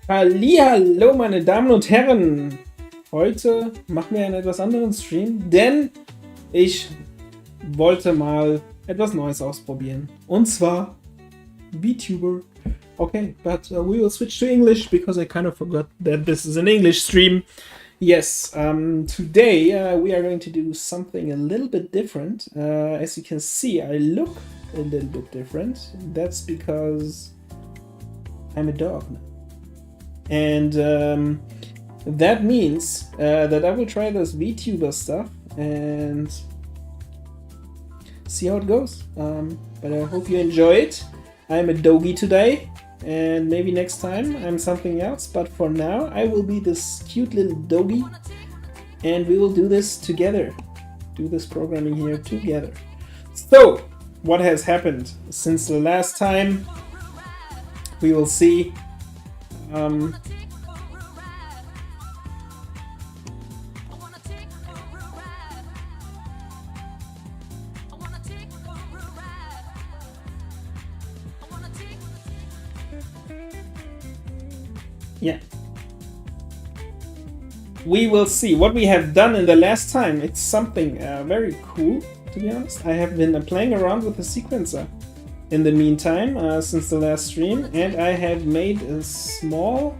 Hallihallo, meine Damen und Herren! Heute machen wir einen etwas anderen Stream, denn ich wollte mal etwas Neues ausprobieren. Und zwar VTuber. Okay, but we will switch to English because I kind of forgot that this is an English stream. Yes, today we are going to do something a little bit different. As you can see, I look a little bit different. That's because I'm a dog now. And that means that I will try this VTuber stuff and see how it goes. But I hope you enjoy it. I'm a doggy today, and maybe next time I'm something else. But for now, I will be this cute little doggy, and we will do this together. Do this programming here together. So, what has happened since the last time? We will see. Yeah. We will see what we have done in the last time. It's something very cool, to be honest. I have been playing around with the sequencer in the meantime since the last stream, and I have made a small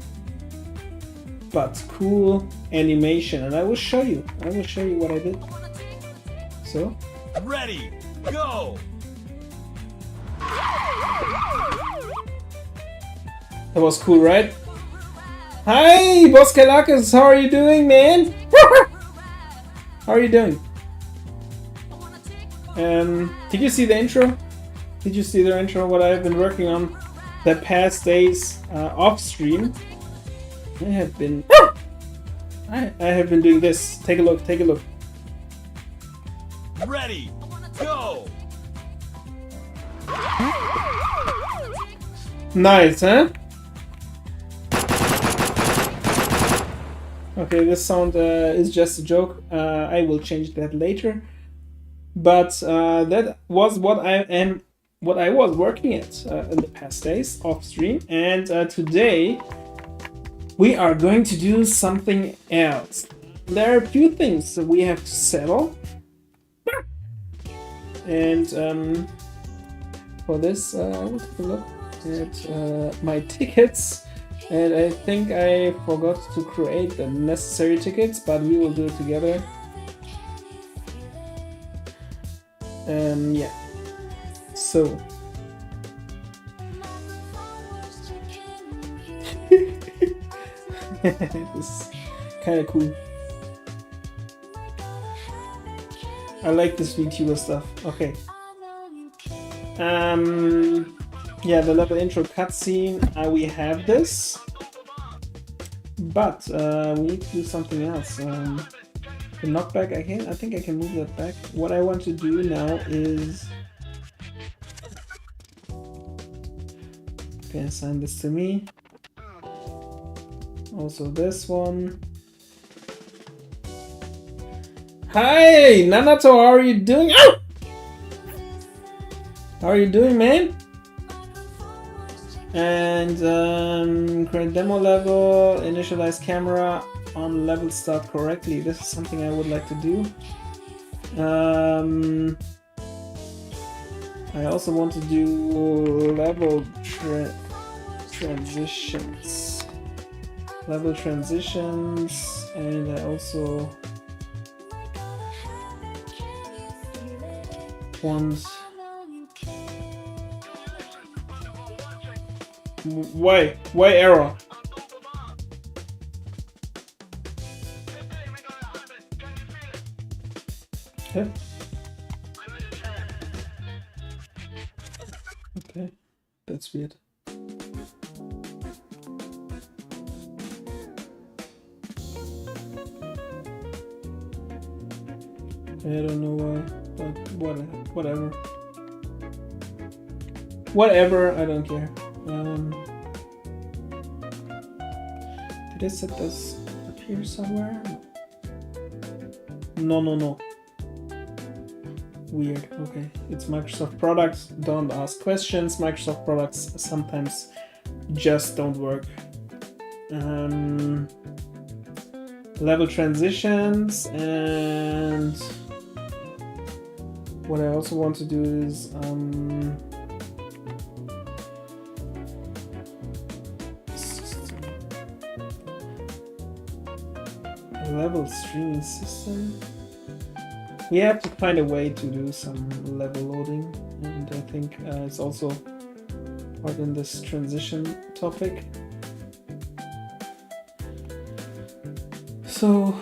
but cool animation, and I will show you. I will show you what I did. So, ready, go! That was cool, right? Hi, Boss Kalakis, how are you doing, man? How are you doing? Did you see the intro? Did you see the intro? What I've been working on the past days off stream? I have been doing this. Take a look. Take a look. Ready, go! Nice, huh? Okay, this sound is just a joke. I will change that later. But that was what I was working at in the past days off stream, and today we are going to do something else. There are a few things that we have to settle, and for this I will take a look at my tickets. And I think I forgot to create the necessary tickets, but we will do it together. Yeah. So. This is kind of cool. I like this VTuber stuff. Okay. Yeah, the level intro cutscene, we have this, but we need to do something else. The knockback, I think I can move that back. What I want to do now is, okay, assign this to me. Also this one. Hi, Nanato, how are you doing? Ow! How are you doing, man? And create demo level, initialize camera on level start correctly. This is something I would like to do. I also want to do level transitions. Level transitions, and I also want. Why error? Huh? Okay, that's weird. I don't know why, but whatever. Whatever, I don't care. Did I set this up here somewhere? No. Weird. Okay, it's Microsoft products. Don't ask questions. Microsoft products sometimes just don't work. level transitions, and what I also want to do is level streaming system. We have to find a way to do some level loading, and I think it's also part in this transition topic. So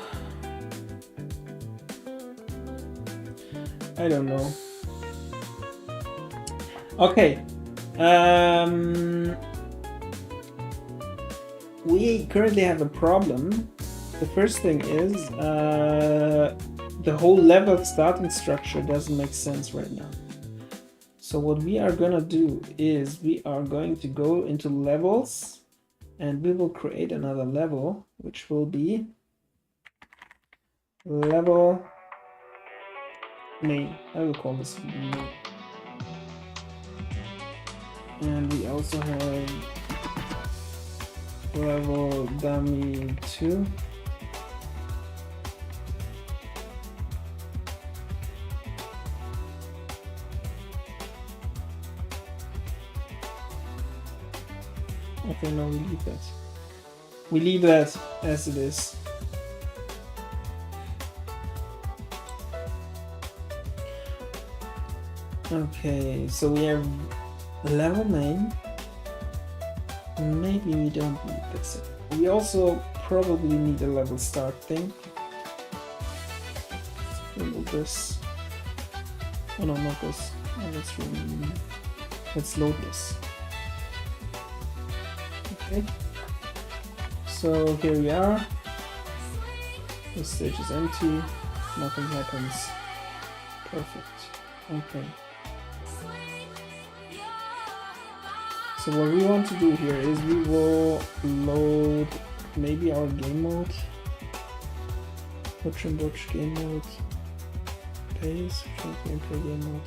I don't know. Okay. We currently have a problem. The first thing is the whole level starting structure doesn't make sense right now. So what we are gonna do is we are going to go into levels, and we will create another level, which will be level main. I will call this main. And we also have level dummy 2. Okay, no, we leave that. We leave that as it is. Okay, so we have level main. Maybe we don't need this. We also probably need a level start thing. Remove this. Oh no, not this. Oh, let's load this. Okay. So here we are. This stage is empty. Nothing happens. Perfect. Okay. So what we want to do here is we will load maybe our game mode. Hutch and Butch game mode. Pace. Gameplay game mode.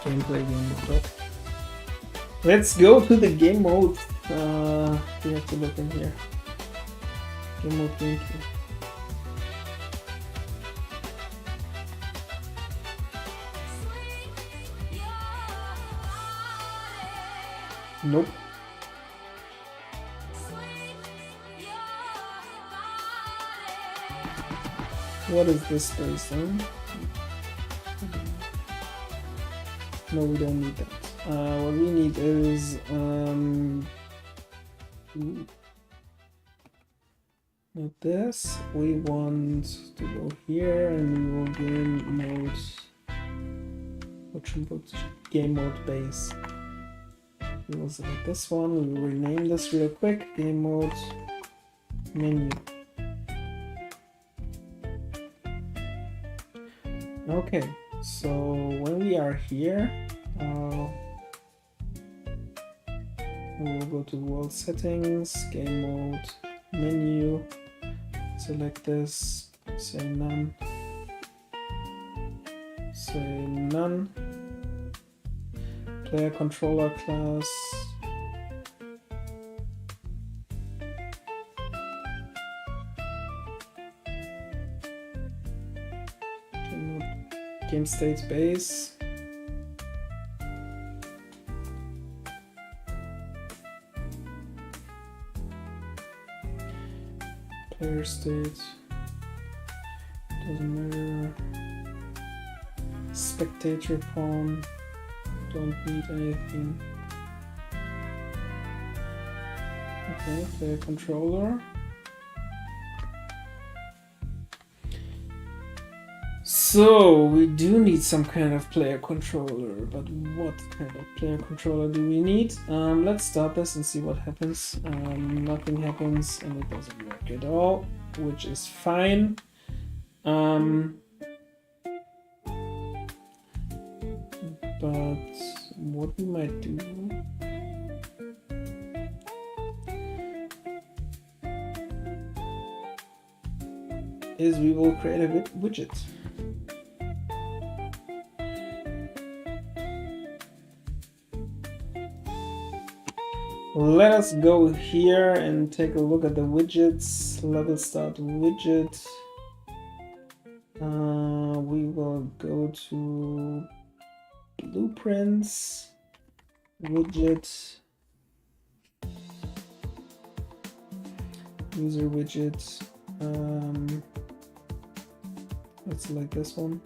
Gameplay game mode. Let's go to the game mode. We have to look in here. Game mode gameplay. Nope. What is this based on? No, we don't need that. What we need is not this. We want to go here, and we will game mode. Hutch and Butch game mode base. We will select this one. We will rename this real quick. Game mode menu. Okay, so when we are here, we will go to world settings, game mode menu. Select this. Say none. Say none. Player controller class. Game state base. Player state. Doesn't matter. Spectator pawn. Don't need anything. Okay, player controller. So we do need some kind of player controller, but what kind of player controller do we need? Let's start this and see what happens. Nothing happens and it doesn't work at all, which is fine. But what we might do is we will create a widget. Let us go here and take a look at the widgets. Level start widget. We will go to blueprints, widget, user widget. Let's select this one.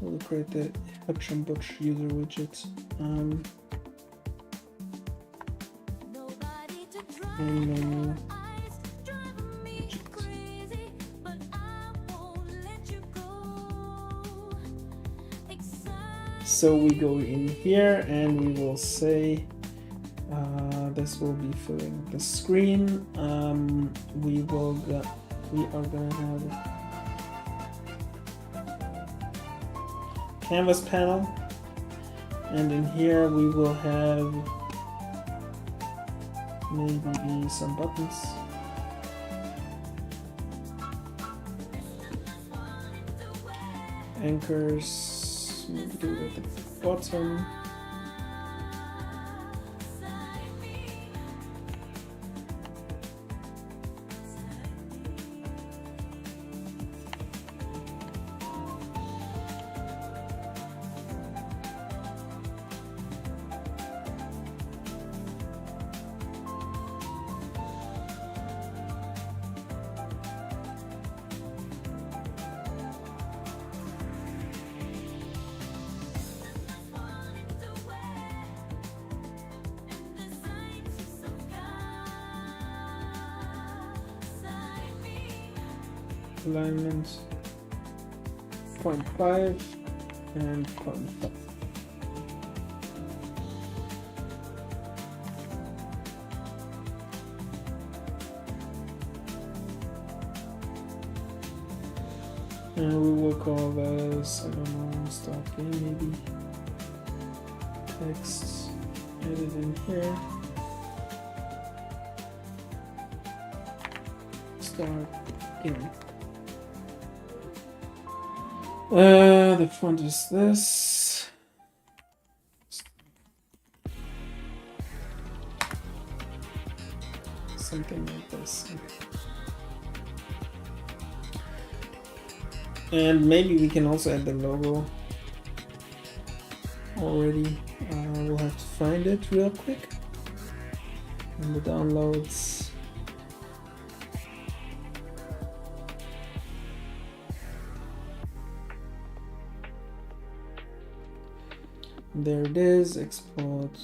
We'll create the Hutch and Butch user widget. Main menu. So we go in here and we will say this will be filling the screen. We are gonna have canvas panel, and in here we will have maybe some buttons. Anchors, maybe do it at the bottom. Alignment 0.5 and 0.5. And we will call this, I don't know, start game maybe. Text, edit in here. Start game. The font is this. Something like this. And maybe we can also add the logo already. We'll have to find it real quick in the downloads. There it is, export.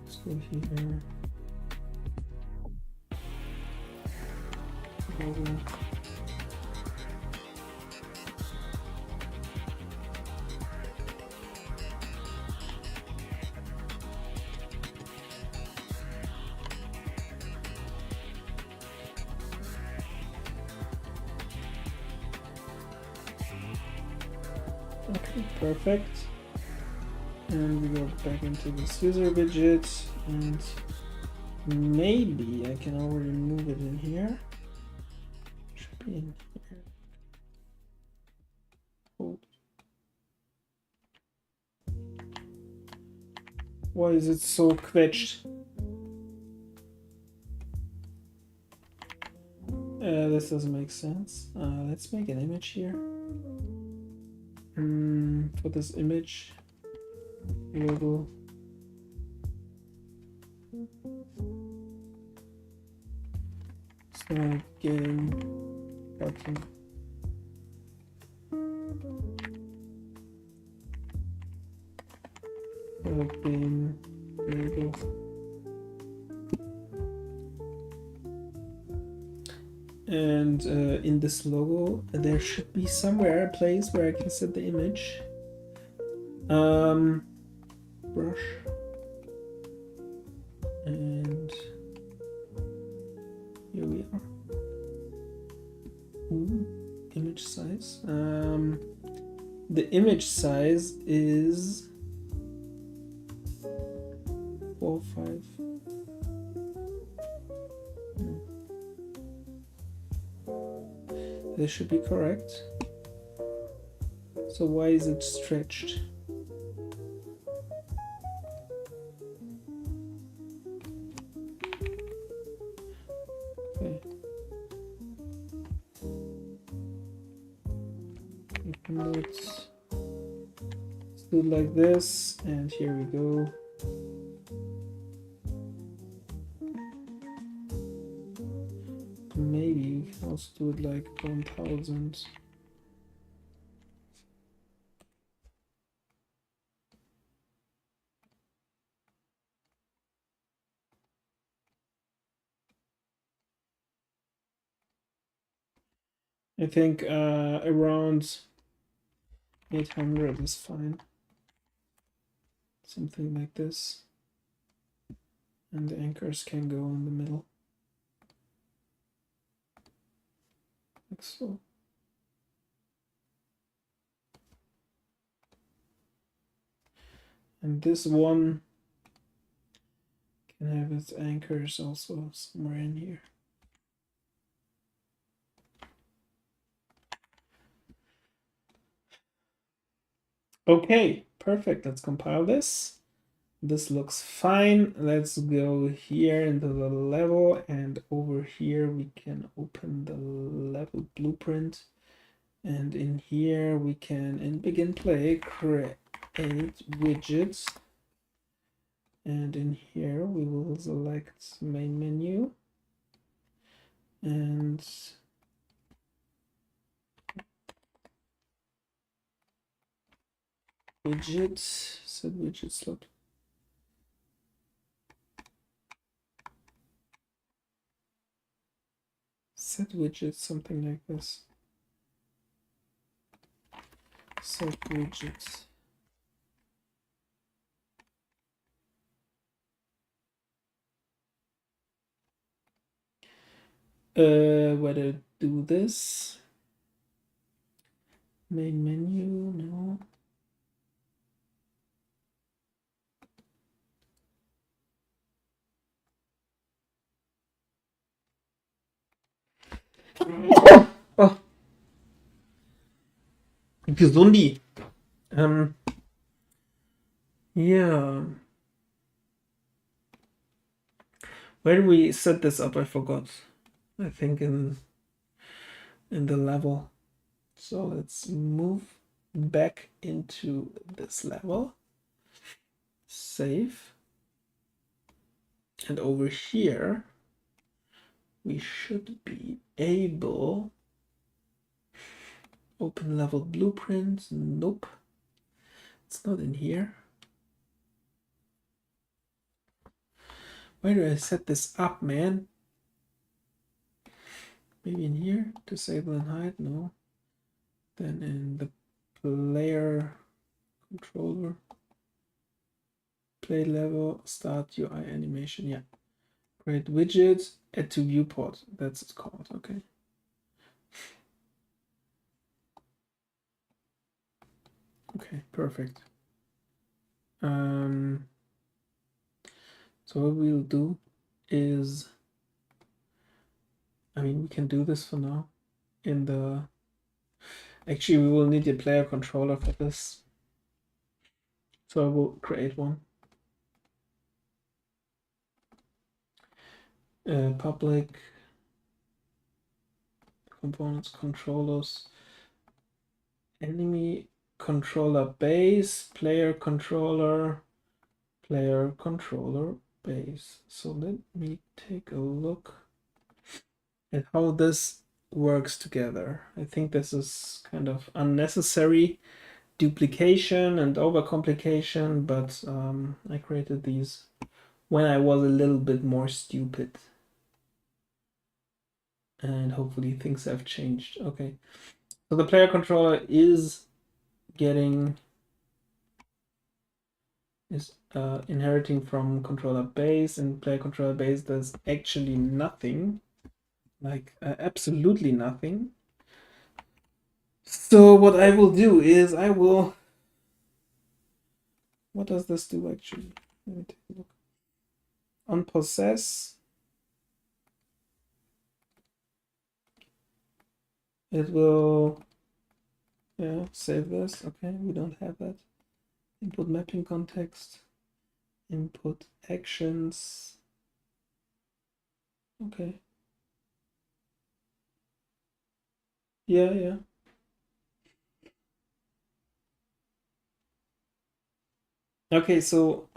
Let's go here. Logo. Okay, perfect. And we go back into this user widget, and maybe I can already move it in here. Should be in here. Hold. Why is it so quetched? This doesn't make sense. Let's make an image here. For this image logo, start game button. Game logo. And in this logo, there should be somewhere a place where I can set the image. Brush. And here we are. Ooh, image. image size. The image size is 4.5. This should be correct. So why is it stretched? Okay. Let's do it like this, and here we go. Maybe we can also do it like 1000. I think around 800 is fine. Something like this. And the anchors can go in the middle. Like so. And this one can have its anchors also somewhere in here. Okay, perfect. Let's compile this. This looks fine. Let's go here into the level, and over here we can open the level blueprint. And in here we can, in begin play, create widgets. And in here we will select main menu. And widget, set widget slot. Set widget, something like this. Set widgets. Where to do this? Main menu, no. Oh. Gesundi. Yeah. Where do we set this up? I forgot. I think in the level. So let's move back into this level. Save. And over here, we should be able open level blueprint. Nope. It's not in here. Where do I set this up, man? Maybe in here, disable and hide, no. Then in the player controller, play level, start UI animation, yeah. Create widget, add to viewport, that's it's called, okay. Okay, perfect. So what we'll do is, I mean, we can do this for now. In the, actually we will need a player controller for this. So I will create one. Public components controllers, enemy controller base, player controller base. So let me take a look at how this works together. I think this is kind of unnecessary duplication and overcomplication, but I created these when I was a little bit more stupid. And hopefully things have changed. Okay, so the player controller is inheriting from controller base, and player controller base does actually nothing, like absolutely nothing. So what I will do is I will. What does this do actually? Let me take a look. On possess, it will, yeah, save this. Okay, we don't have that. Input mapping context, input actions. Okay. Yeah, yeah. Okay, so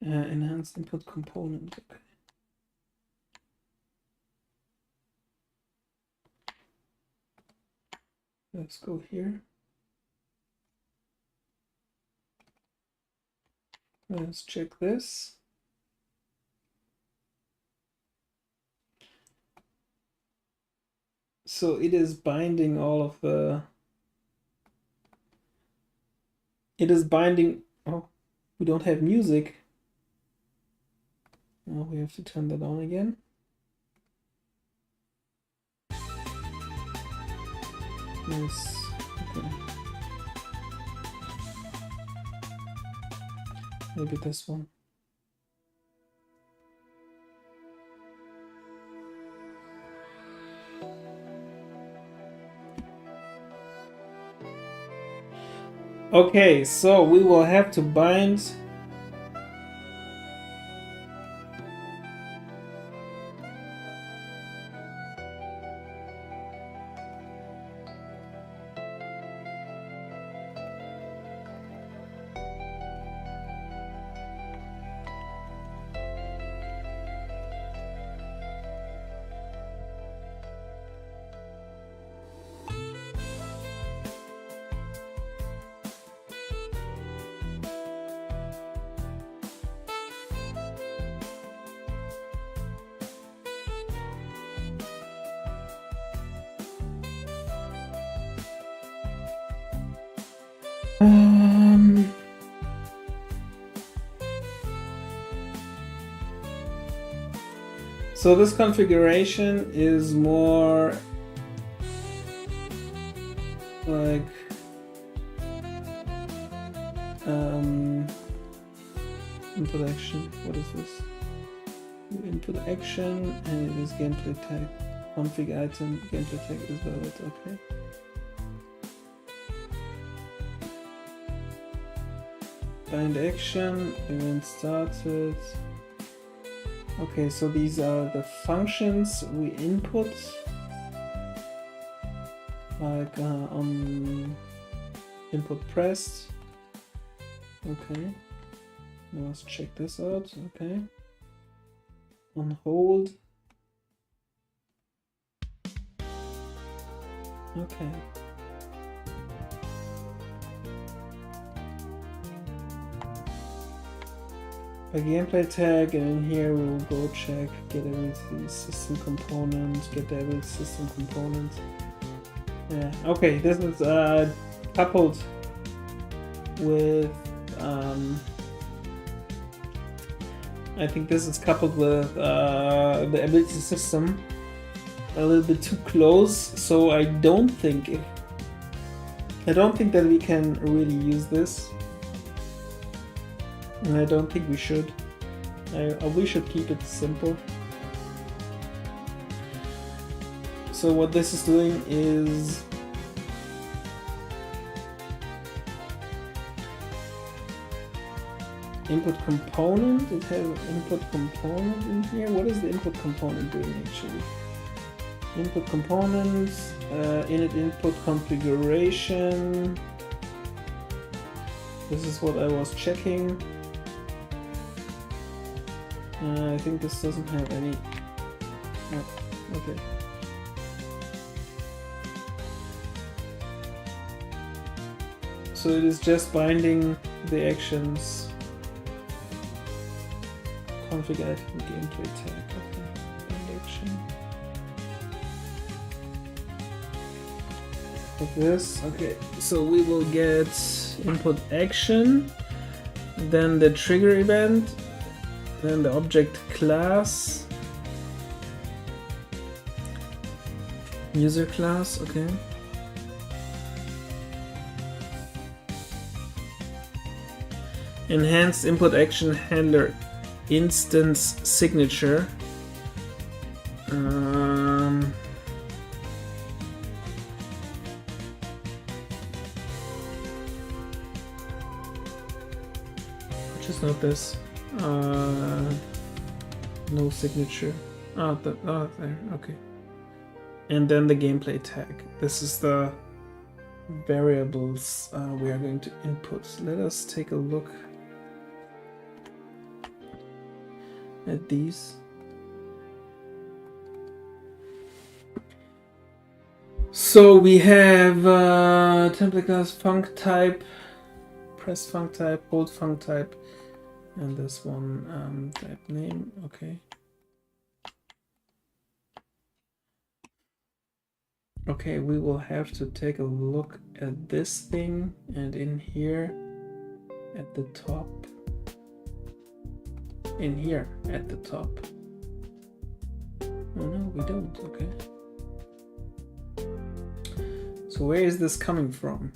enhanced input component. Okay. Let's go here. Let's check this. So it is binding all of the. It is binding. Oh, we don't have music. Oh, we have to turn that on again. Yes. Okay. Maybe this one. Okay, so we will have to bind so this configuration is more like input action. What is this? Input action, and it is gameplay tag. Config item, gameplay tag is valid. Okay. Bind action, event started. Okay, so these are the functions we input, like on input pressed. Okay, now let's check this out. Okay, on hold. Okay. A gameplay tag, and in here we will go check get every system component, get every system component. Yeah, okay, this is coupled with I think this is coupled with the ability system a little bit too close, so I don't think that we can really use this. And I don't think we should. We should keep it simple. So what this is doing is input component. It has an input component in here. What is the input component doing actually? Input components, init input configuration. This is what I was checking. I think this doesn't have any. Oh, okay. So it is just binding the actions. Config item gameplay tag. Okay. Bind action. like this. Okay, so we will get input action, then the trigger event, then the object class, user class, okay. Enhanced input action handler instance signature. Just not this. No signature. There. Okay. And then the gameplay tag. This is the variables we are going to input. Let us take a look at these. So we have template class, func type, press func type, hold func type, and this one type name. Okay. Okay, we will have to take a look at this thing, and in here at the top. In here at the top. Oh no, we don't. Okay. So where is this coming from?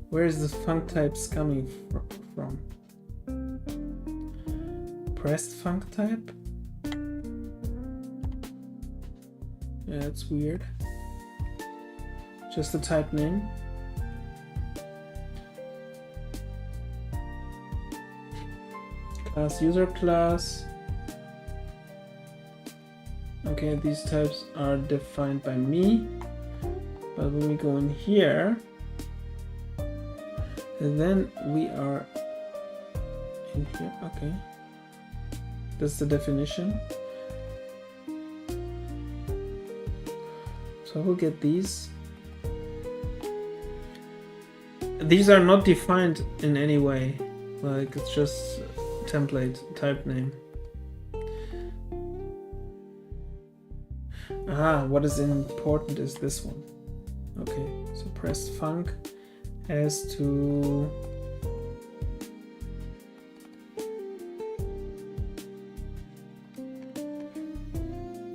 Where is the func types coming from? Pressed func type? Yeah, that's weird. Just the type name. Class user class. Okay, these types are defined by me. But when we go in here, and then we are in here. Okay. That's the definition. So I will get these. These are not defined in any way. Like, it's just template type name. Ah, what is important is this one. Okay, so press func has to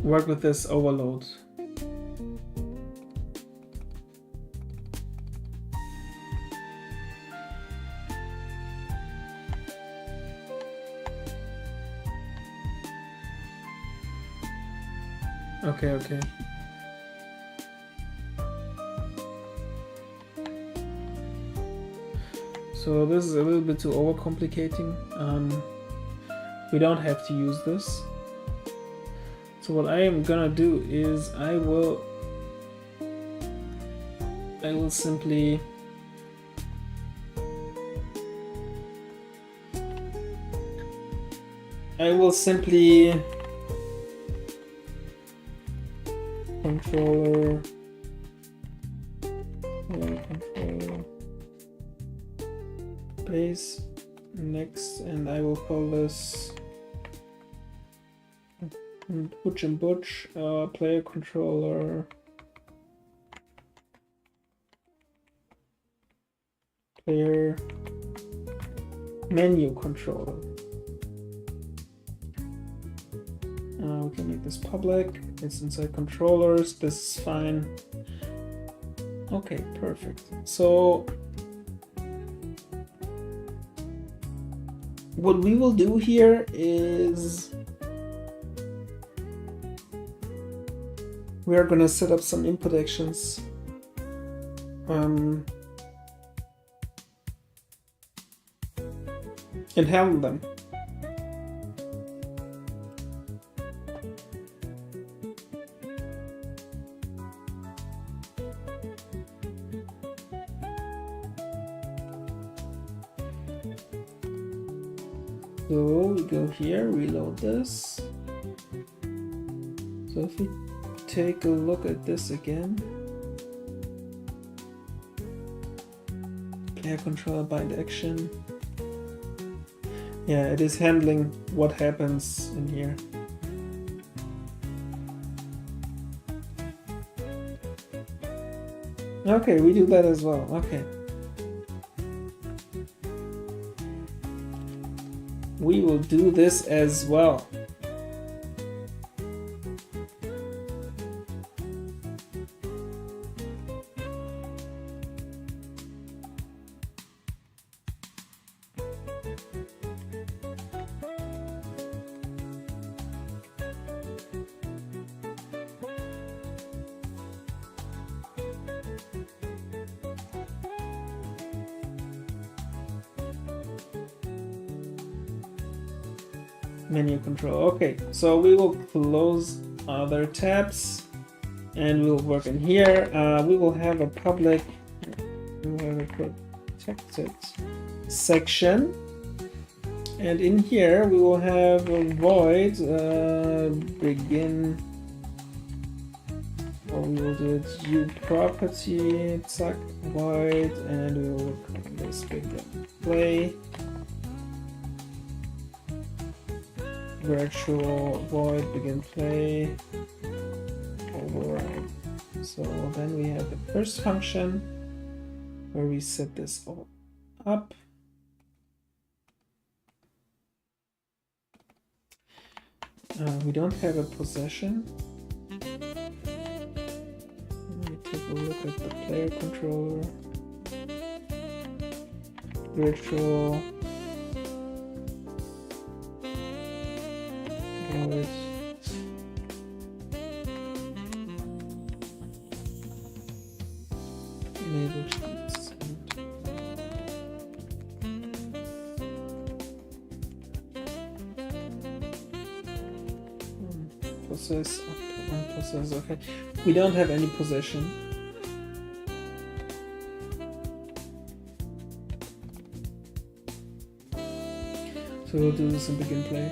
work with this overload. Okay. So this is a little bit too overcomplicating. We don't have to use this. So what I am gonna do is I will simply controller base next, and I will call this Hutch and Butch player controller player menu controller. We can make this public. It's inside controllers. This is fine. Okay, perfect. So what we will do here is we are gonna set up some input actions. And handle them. So we go here, reload this. So if we take a look at this again, player controller bind action. Yeah, it is handling what happens in here. Okay, we do that as well. Okay. We will do this as well. Menu control. Okay, so we will close other tabs and we'll work in here. We will have a public, we will have a protected section, and in here we will have a void begin, or we will do it view property, zack, void, and we will call this begin play. Virtual void begin play override. So then we have the first function where we set this all up. We don't have a possession. Let me take a look at the player controller. Virtual void. Enable sheets and possess up to one possess. Okay, we don't have any possession. So we'll do this in begin play.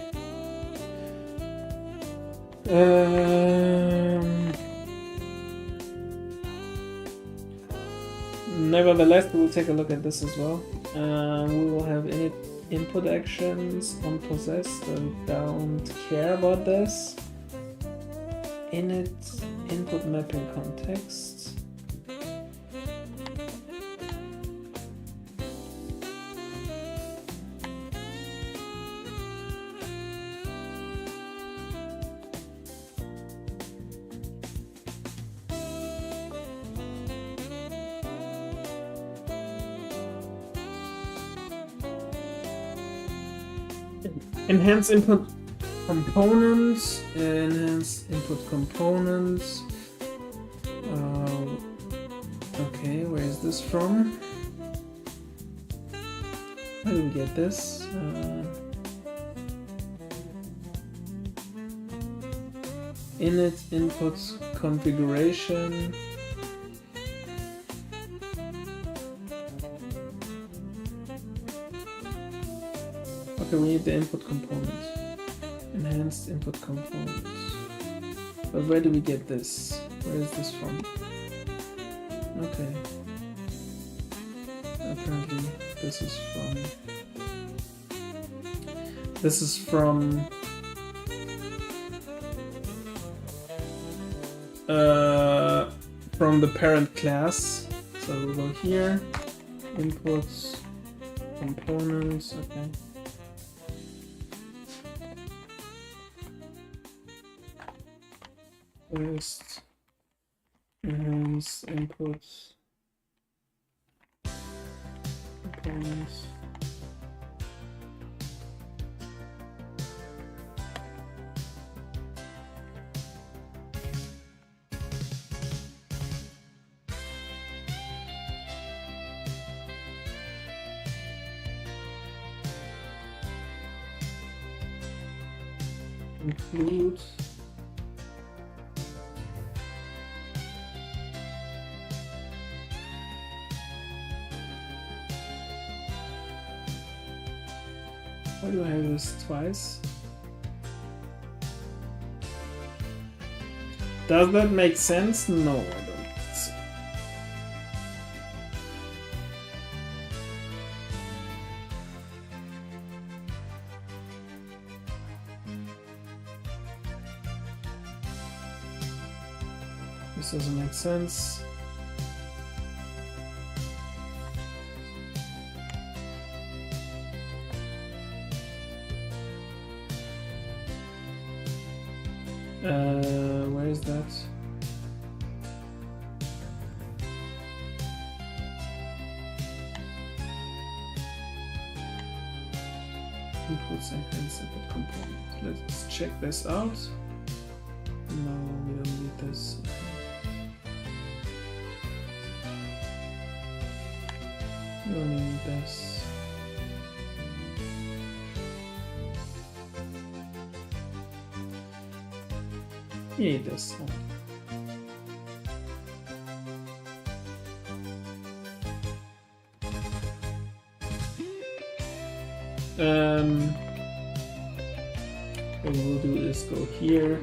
Nevertheless, we will take a look at this as well. We will have input actions on possessed. I don't care about this. Init input mapping context. Enhance input components. Enhance input components. Okay, where is this from? How do we get this? Init input configuration. Okay, we need the input components. Enhanced input components. But where do we get this? Where is this from? Okay. Apparently this is from the parent class. So we'll go here, inputs, components, okay. First, enhance inputs, components. Include why do I have this twice? Does that make sense? No, I don't. This doesn't make sense. Where is that? Inputs and hence input component. Let's check this out. No, we don't need this. We only need this. We need this. What we'll do is go here,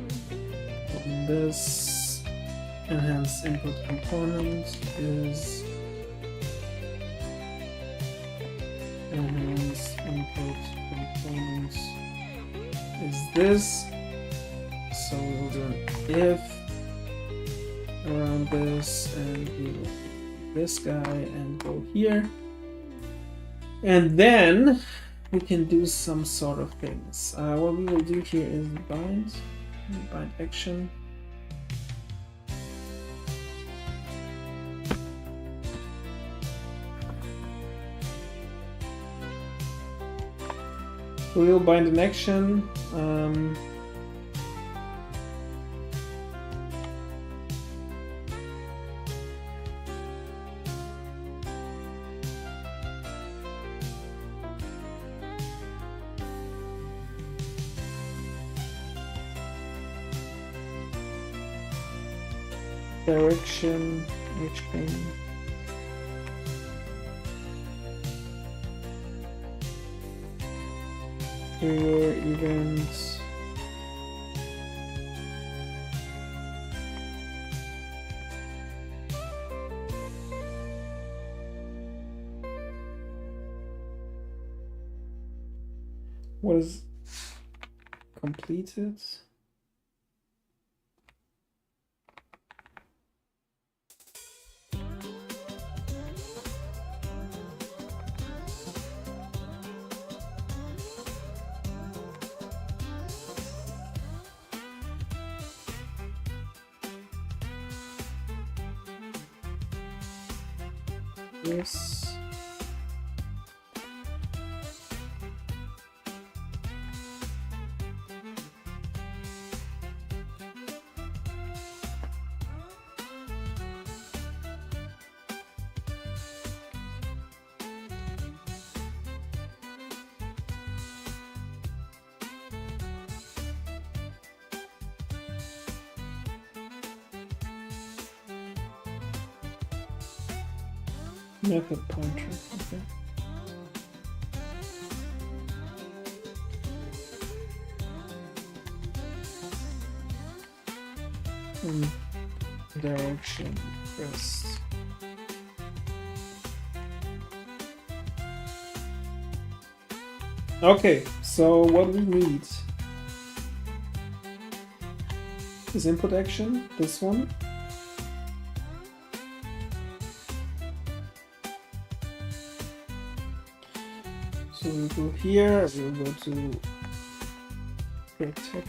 open this, enhance input component is enhance input component is this. So we'll do an if around this, and we will do this guy and go here, and then we can do some sort of things. What we will do here is bind action. We will bind an action. Direction, which can trigger events. What is completed? Yes. Method pointer, okay. Direction press. Okay, so what we need is input action, this one. So we'll go here, we'll go to protect,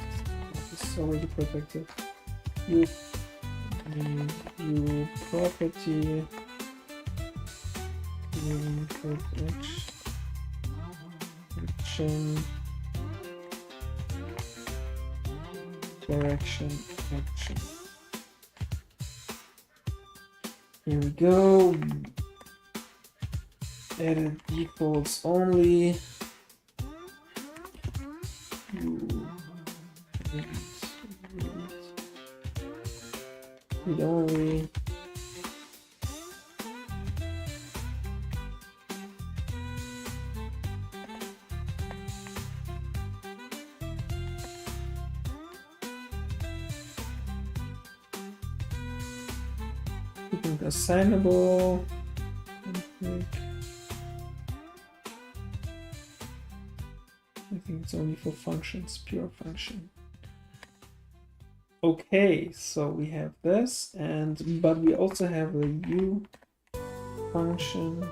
this is already protected. You property input action direction action. Here we go. Edit defaults only. Read only. Assignable. I think it's only for functions, pure function. Okay, so we have this, but we also have a u function,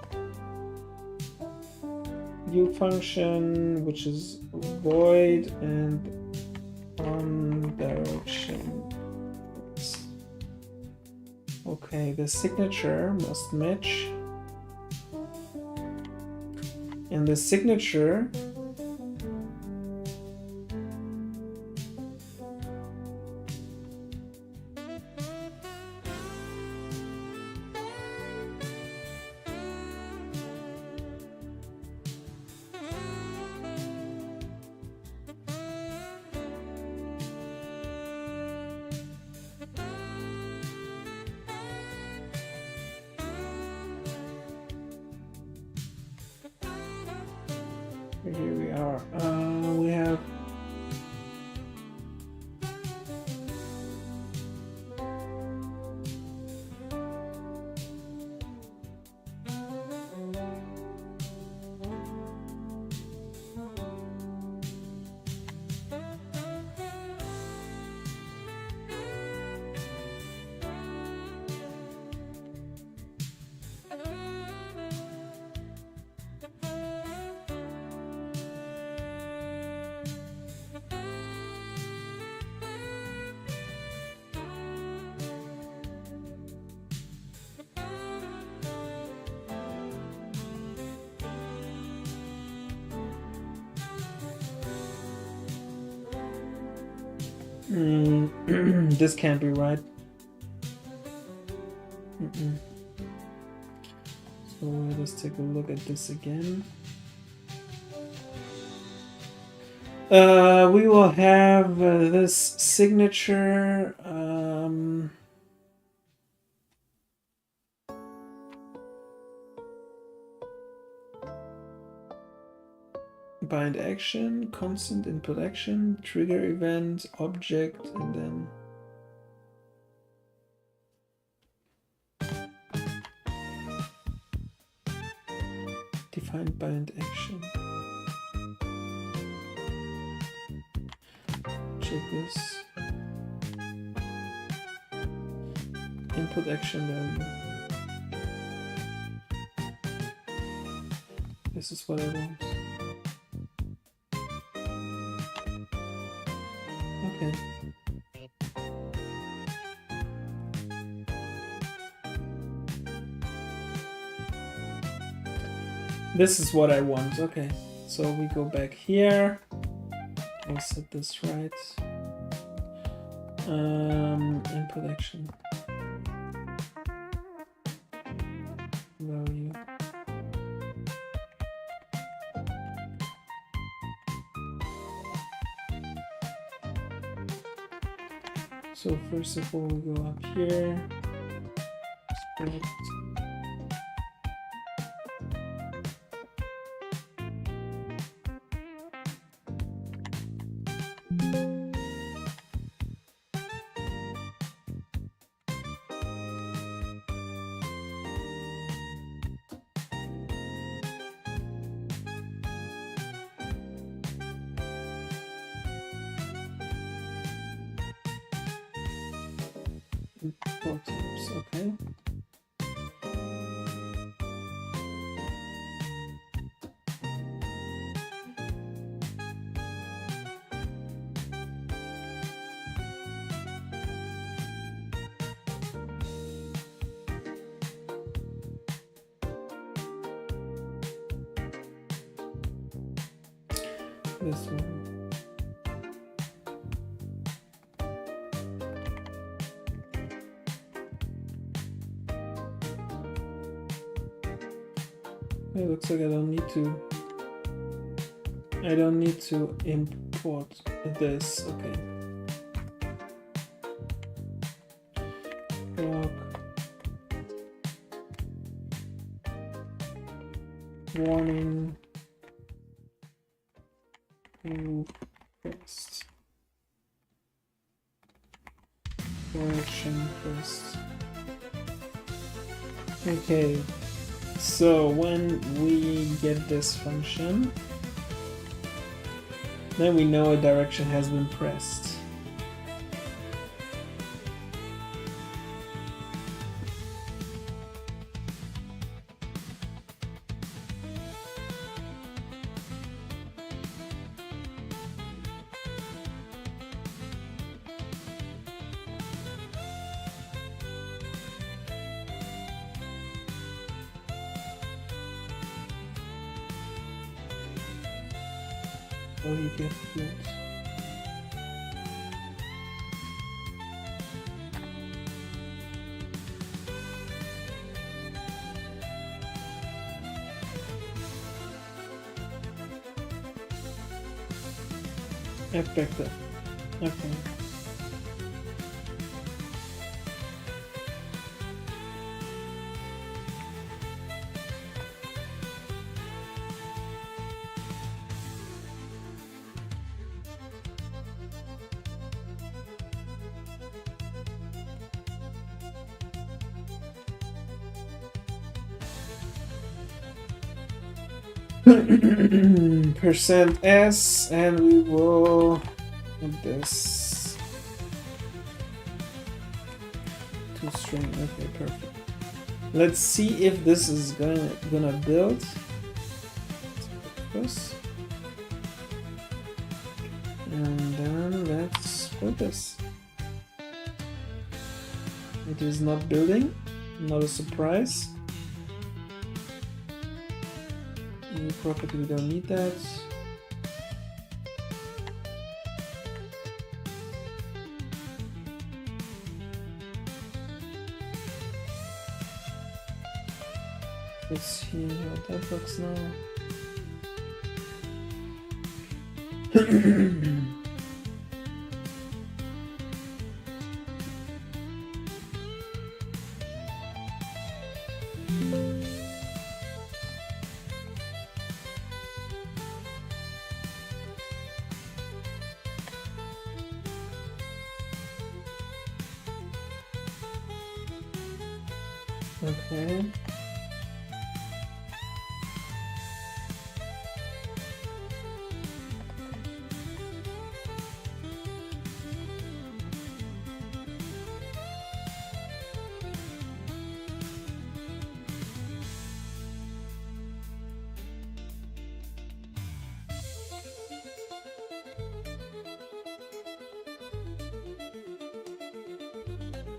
which is void and on direction. Okay, the signature must match. And the signature here we are. We have this can't be right. So let's take a look at this again. We will have this signature. Bind action, constant input action, trigger event, object, and then define bind action. Check this. Input action, then this is what I want. Okay. This is what I want. Okay. So we go back here. I'll set this right. Input action. Value. So first of all, we go up here. Script. Types, okay. This one. It looks like I don't need to import this. Okay. Block. Warning. First. Correction first. Okay. So when we get this function, then we know a direction has been pressed. Oh, you get float. F vector. Okay. Percent %s, and we will add this to string. Okay, perfect. Let's see if this is gonna build. This. And then let's put this. It is not building, not a surprise. New property, we don't need that. Let's see how that works now. Okay.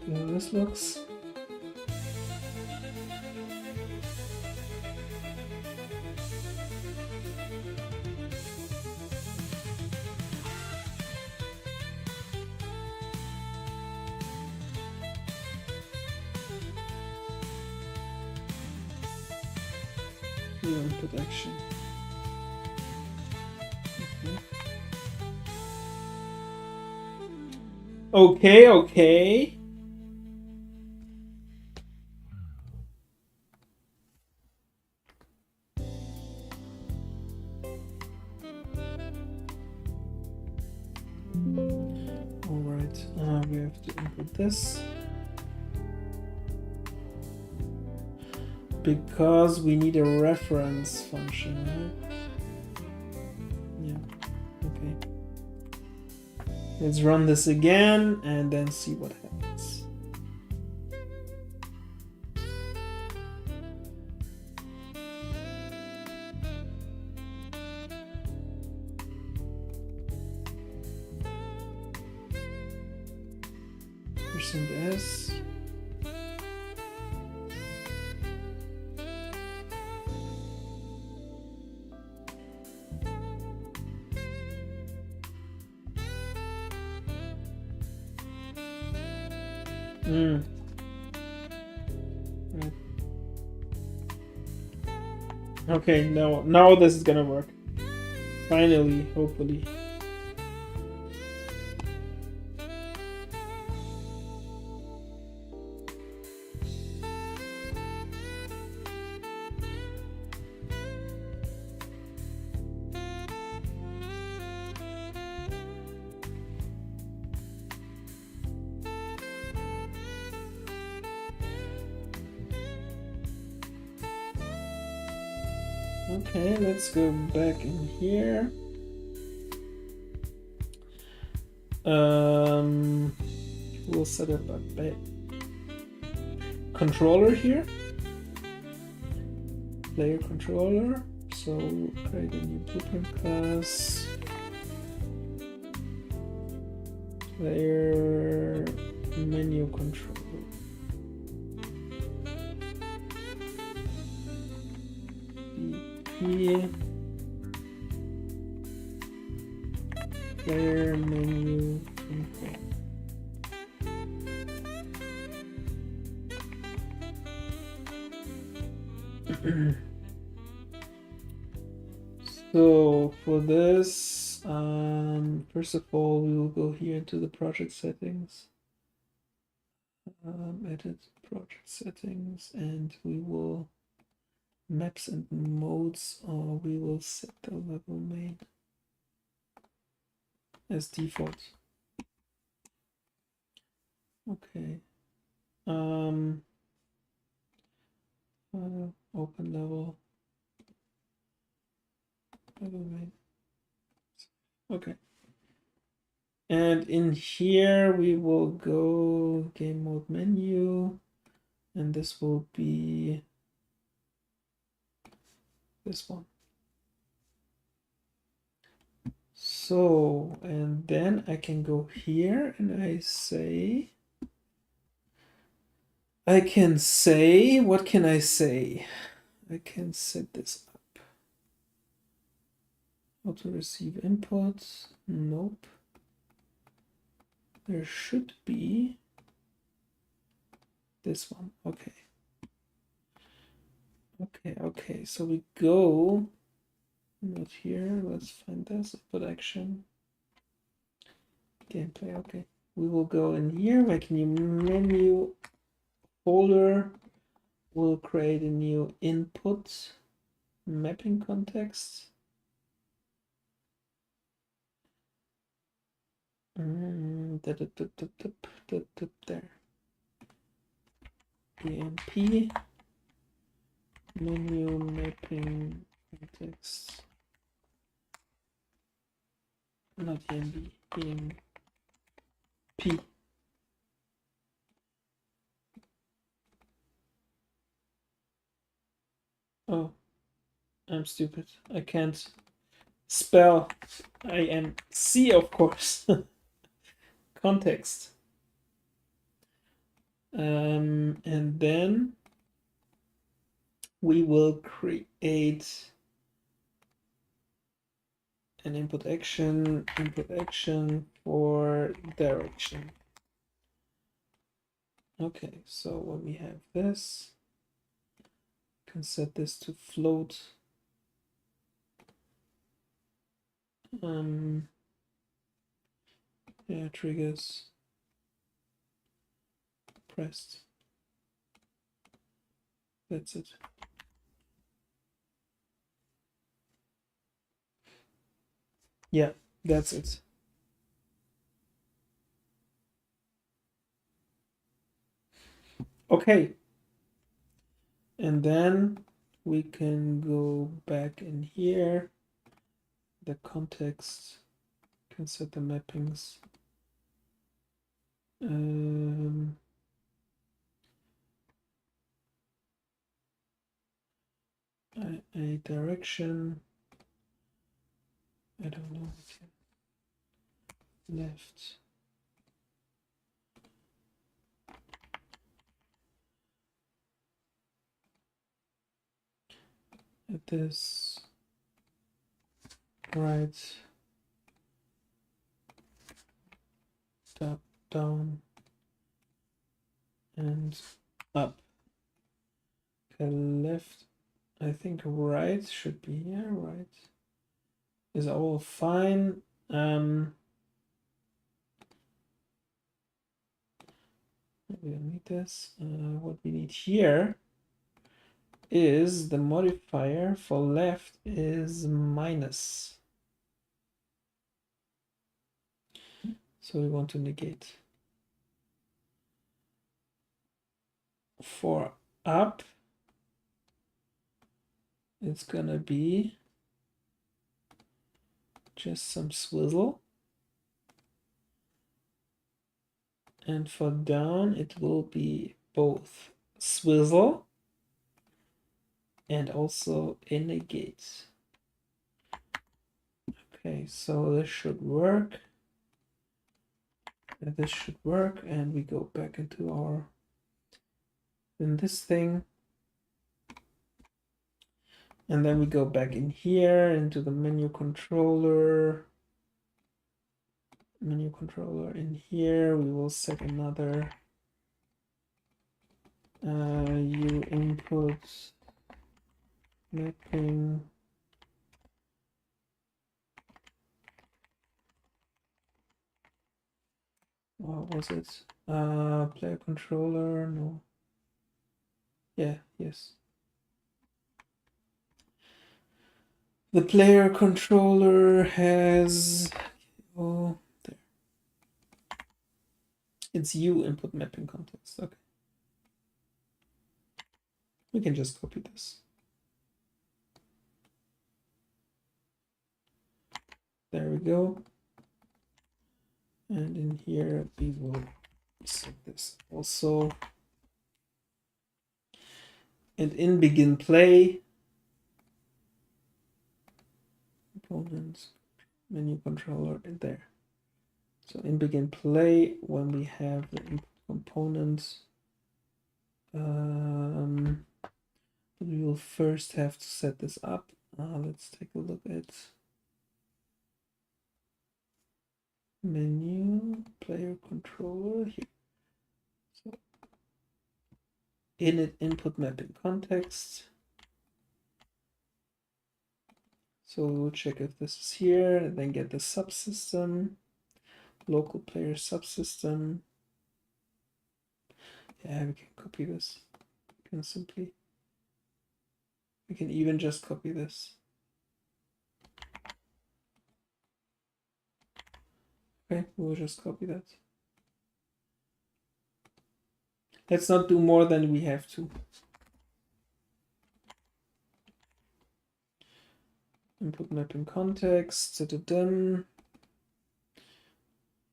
This looks. Input action. Okay, okay. All right, we have to input this. Because we need a reference function, right? Yeah, okay. Let's run this again and then see what happens. %s. Right. Okay, now this is gonna work. Finally, hopefully. Okay, let's go back in here. We'll set up a controller here. Player controller. So create a new blueprint class. Player menu controller. BP. player menu info. So for this, first of all, we will go here into the project settings, edit project settings, and we will maps and modes, or we will set the level main as default. Okay. Open level main. Okay. And in here we will go game mode menu, and this will be this one. So, and then I can go here and I can say, what can I say? I can set this up. How to receive inputs? Nope. There should be this one. Okay. Okay. So we go not here. Let's find this. Put action. Gameplay. Okay. We will go in here, make a new menu folder. We'll create a new input mapping context. There. EMP menu mapping context. Not EMP. EMP. Oh, I'm stupid. I can't spell INC, of course. Context. And then we will create an input action for direction. Okay, so when we have this, we can set this to float. Yeah, triggers pressed. That's it. Yeah, that's it. Okay. And then we can go back in here. The context, can set the mappings. A direction. I don't know. Left. At this. Right. Up, down, and up. Okay, left. I think right should be here. Right is all fine. We don't need this. What we need here is the modifier for left is minus. So we want to negate. For up, it's gonna be just some swizzle. And for down, it will be both swizzle and also a negate. Okay, so this should work. This should work, and we go back into our this thing. And then we go back in here into the menu controller. menu controller. In here we will set another U input mapping. What was it? Player controller, no. Yeah, yes. The player controller has, oh, there. It's U input mapping context. Okay. We can just copy this. There we go. And in here we will set this also. And in begin play, components, menu controller, and there. So in begin play, when we have the input components, we will first have to set this up. Let's take a look at menu, player controller here. So init input mapping context. So we'll check if this is here, and then get the subsystem, local player subsystem. Yeah, we can copy this. We can even just copy this. Okay, we'll just copy that. Let's not do more than we have to. Input mapping context,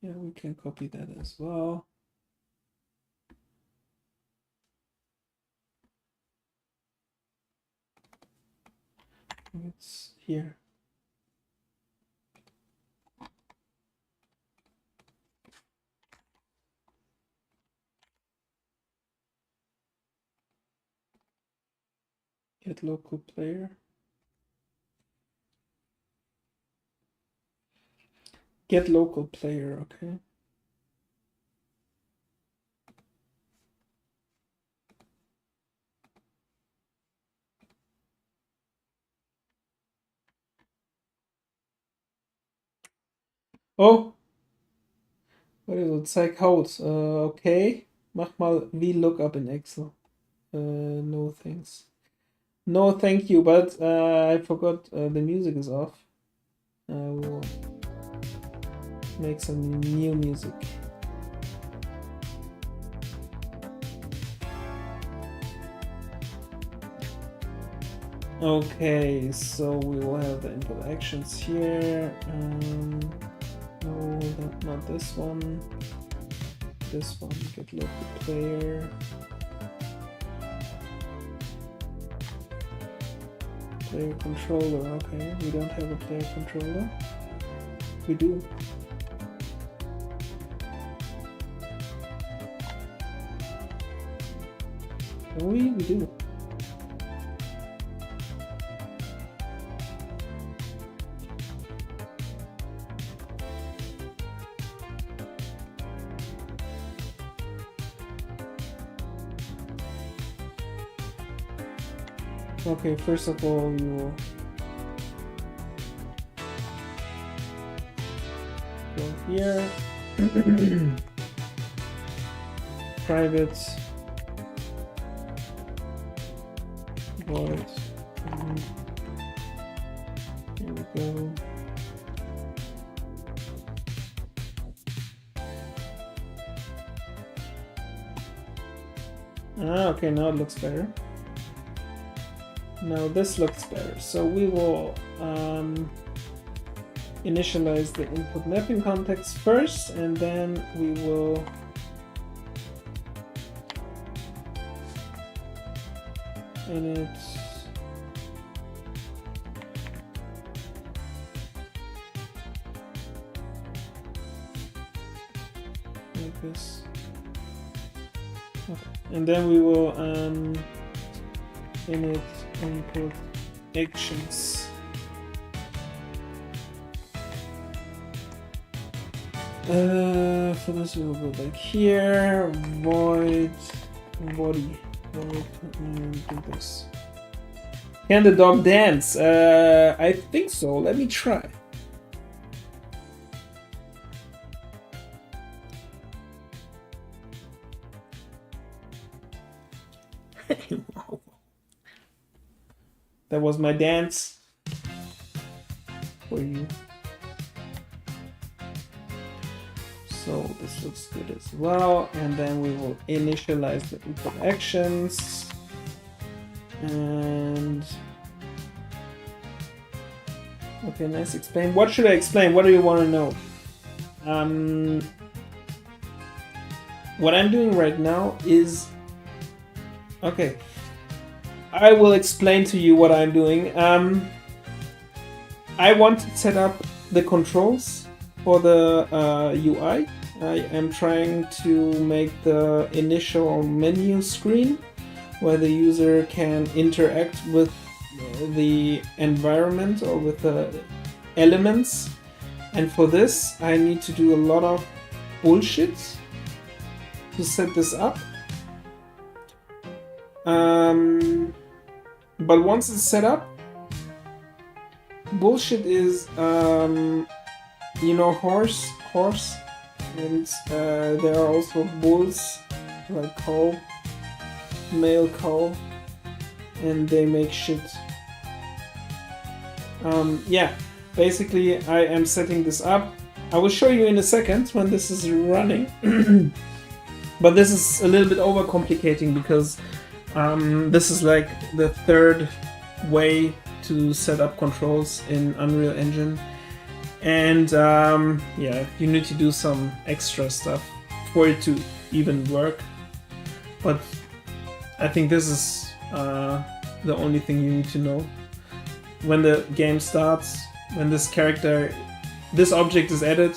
yeah, we can copy that as well. It's here. Get local player. Get local player, okay. Oh, what is it? Zeig Haut. Okay. Mach mal VLOOKUP in Excel. No thanks. No, thank you, but I forgot the music is off. We'll make some new music. Okay, so we will have the input actions here. No, not this one. This one, get local player. Player controller, okay. We don't have a player controller. We do. We do. Okay, first of all, you will go here. Private void. Here we go. Okay, now it looks better. Now this looks better. So we will initialize the input mapping context first, and then we will init like this. Okay. And then we will init input actions. For this we'll go back here, void, body, void, and do this. Can the dog dance? I think so. Let me try. Wow. That was my dance for you. So this looks good as well, and then we will initialize the input actions. And okay, nice. Explain. What should I explain? What do you want to know? What I'm doing right now is okay. I will explain to you what I'm doing. I want to set up the controls for the UI. I am trying to make the initial menu screen where the user can interact with the environment or with the elements. And for this, I need to do a lot of bullshit to set this up. But once it's set up, bullshit is, you know, horse, and there are also bulls, like cow, male cow, and they make shit. Yeah, basically I am setting this up. I will show you in a second when this is running. But this is a little bit overcomplicating because this is like the third way to set up controls in Unreal Engine. And yeah, you need to do some extra stuff for it to even work. But I think this is the only thing you need to know. When the game starts, when this object is added,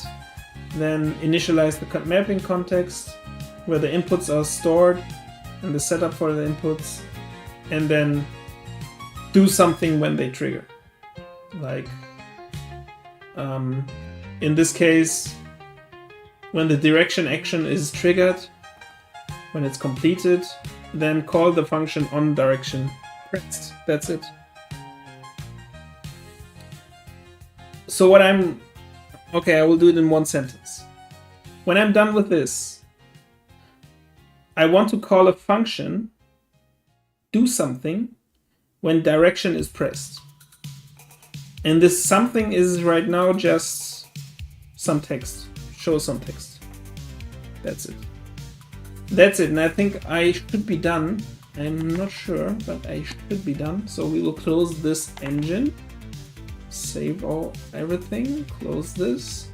then initialize the mapping context where the inputs are stored and the setup for the inputs, and then do something when they trigger. Like in this case, when the direction action is triggered, when it's completed, then call the function on direction pressed. That's it. So okay, I will do it in one sentence. When I'm done with this, I want to call a function, do something, when direction is pressed. And this something is right now just some text. Show some text. That's it. That's it. And I think I should be done. I'm not sure, but I should be done. So we will close this engine. Save everything. Close this.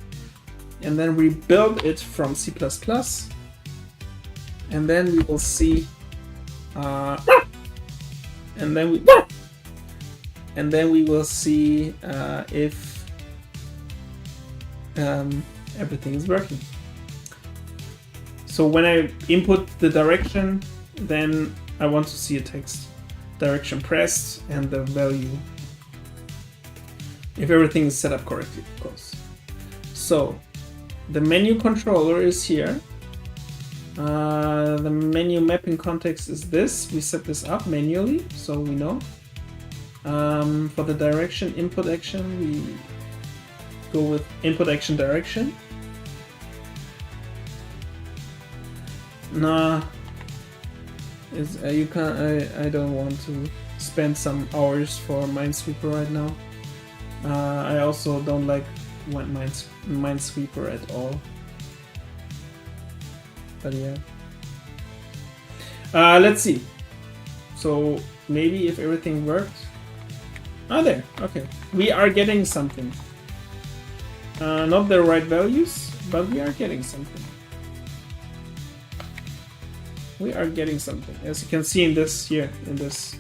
And then rebuild it from C++. And then we will see. And then we will see if everything is working. So when I input the direction, then I want to see a text. Direction pressed and the value. If everything is set up correctly, of course. So the menu controller is here. The menu mapping context is this. We set this up manually, so we know. For the direction input action, we go with input action direction. Nah, you can't. I don't want to spend some hours for Minesweeper right now. I also don't like Minesweeper at all. But yeah. Let's see. So maybe if everything worked. Ah, there. Okay. We are getting something. Not the right values, but we are getting something. We are getting something. As you can see in this here, in this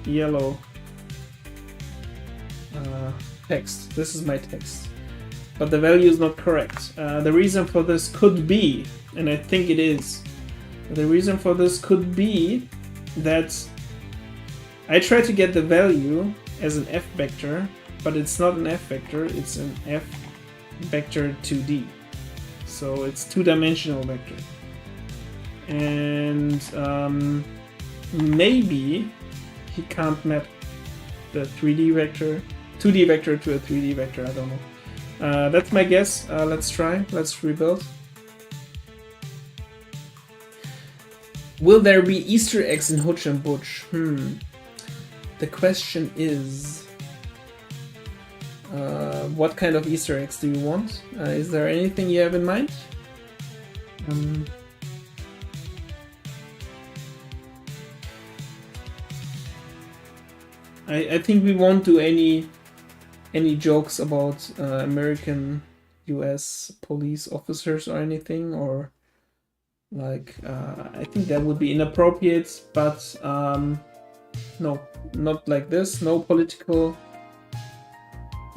yellow text. This is my text. But the value is not correct. The reason for this could be, and I think it is, the reason for this could be that I try to get the value as an f vector, but it's not an f vector, it's an f vector 2D. so it's two-dimensional vector. And maybe he can't map the 3D vector, 2D vector to a 3D vector. I don't know. That's my guess. Let's try. Let's rebuild. Will there be Easter eggs in Hutch and Butch? The question is, what kind of Easter eggs do you want? Is there anything you have in mind? I think we won't do any jokes about American US police officers or anything, or like I think that would be inappropriate, but no, not like this. No political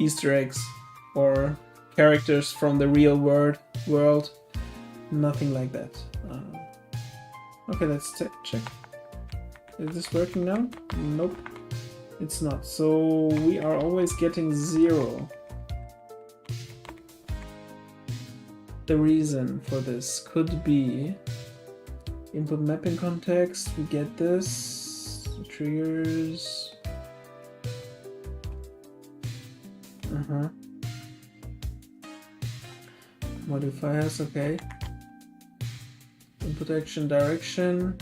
Easter eggs or characters from the real world. Nothing like that. Okay, let's check. Is this working now? Nope, it's not. So we are always getting 0. The reason for this could be input mapping context. We get this triggers. Modifiers, okay. Input action direction.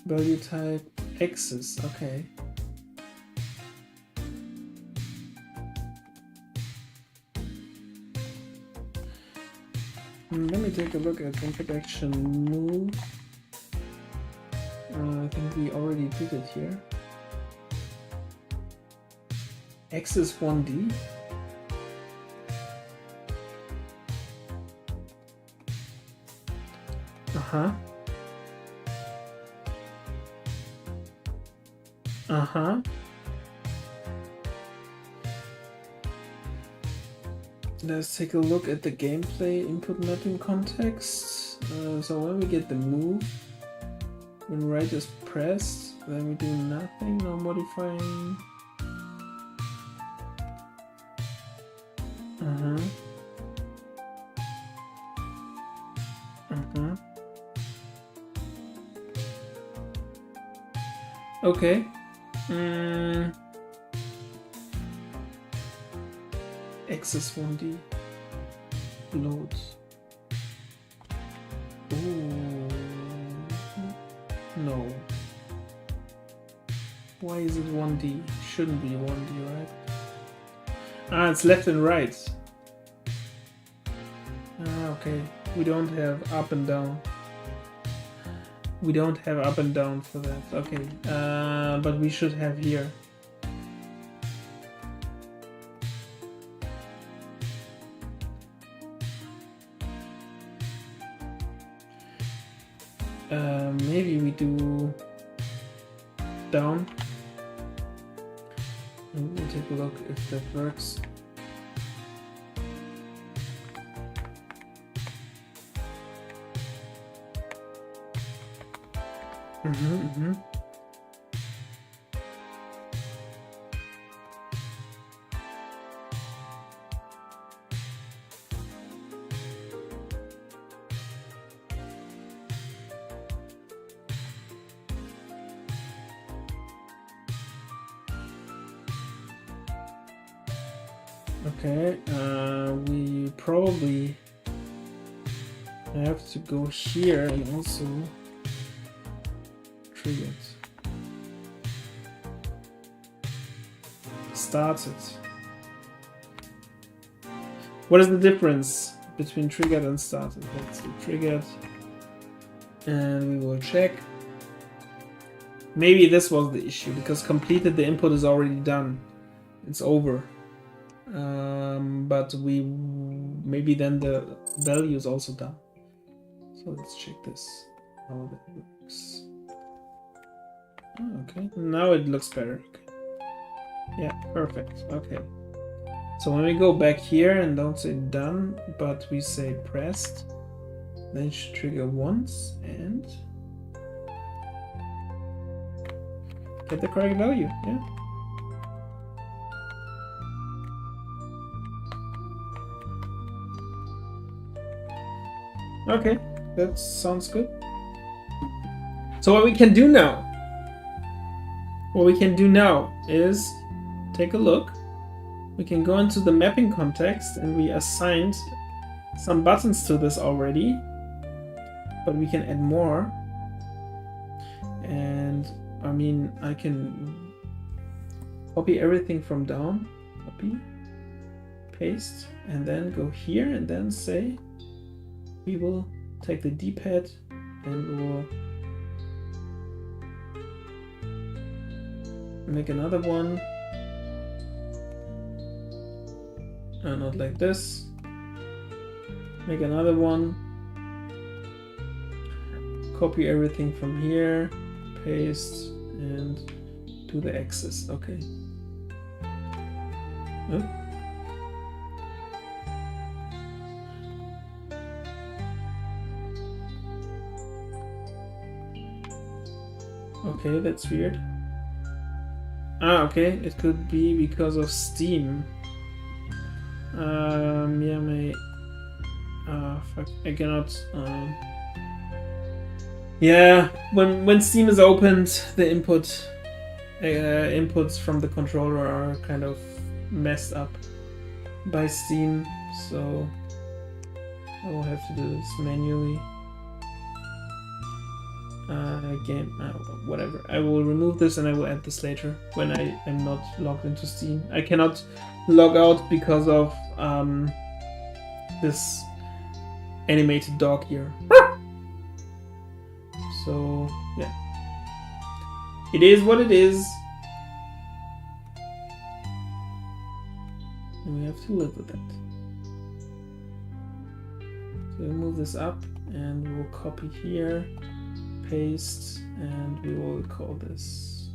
Value type axis, okay. Let me take a look at input action move. I think we already did it here. Axis 1D. Let's take a look at the gameplay input mapping context. So when we get the move, when right is pressed, then we do nothing, no modifying. Okay. Axis 1D loads. Ooh. No. Why is it 1D? Shouldn't be 1D, right? Ah, it's left and right. Ah, okay. We don't have up and down. We don't have up and down for that. Okay. But we should have here. Maybe we do down. We'll take a look if that works. Okay, we probably have to go here and also trigger it. Start it. What is the difference between triggered and started? Let's do triggered. And we will check. Maybe this was the issue, because completed, the input is already done. It's over. But we maybe then the value is also done. So let's check this, how that looks. Oh, okay, now it looks better. Okay. Yeah, perfect. Okay. So when we go back here and don't say done, but we say pressed, then it should trigger once and get the correct value. Yeah. Okay, that sounds good. So what we can do now is take a look. We can go into the mapping context, and we assigned some buttons to this already, but we can add more. And I mean, I can copy everything from down, copy, paste, and then go here and then say we will take the D-pad and we will make another one. Not like this. Make another one. Copy everything from here, paste, and do the axis. Okay. Oh. Okay, that's weird. Ah, okay, it could be because of Steam. Yeah, my fuck, I cannot. Yeah, when Steam is opened, the inputs from the controller are kind of messed up by Steam, so I will have to do this manually. Whatever. I will remove this and I will add this later when I am not logged into Steam. I cannot log out because of this animated dog here. So yeah, it is what it is, and we have to live with it. So we'll move this up and we will copy here, paste, and we will call this.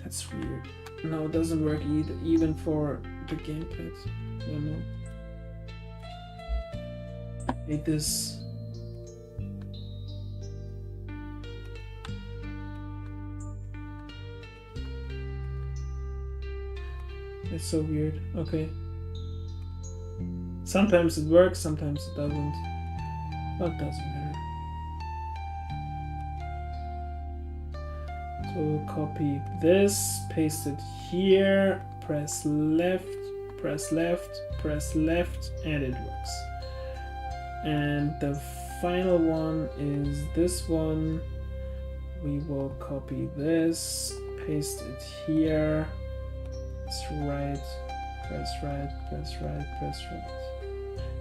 That's weird. No, it doesn't work either, even for the gamepad. I don't know. Hate this. It's so weird. Okay. Sometimes it works, sometimes it doesn't. But it doesn't matter. So we'll copy this, paste it here, press left, press left, press left, and it works. And the final one is this one. We will copy this, paste it here. Press right, press right, press right, press right.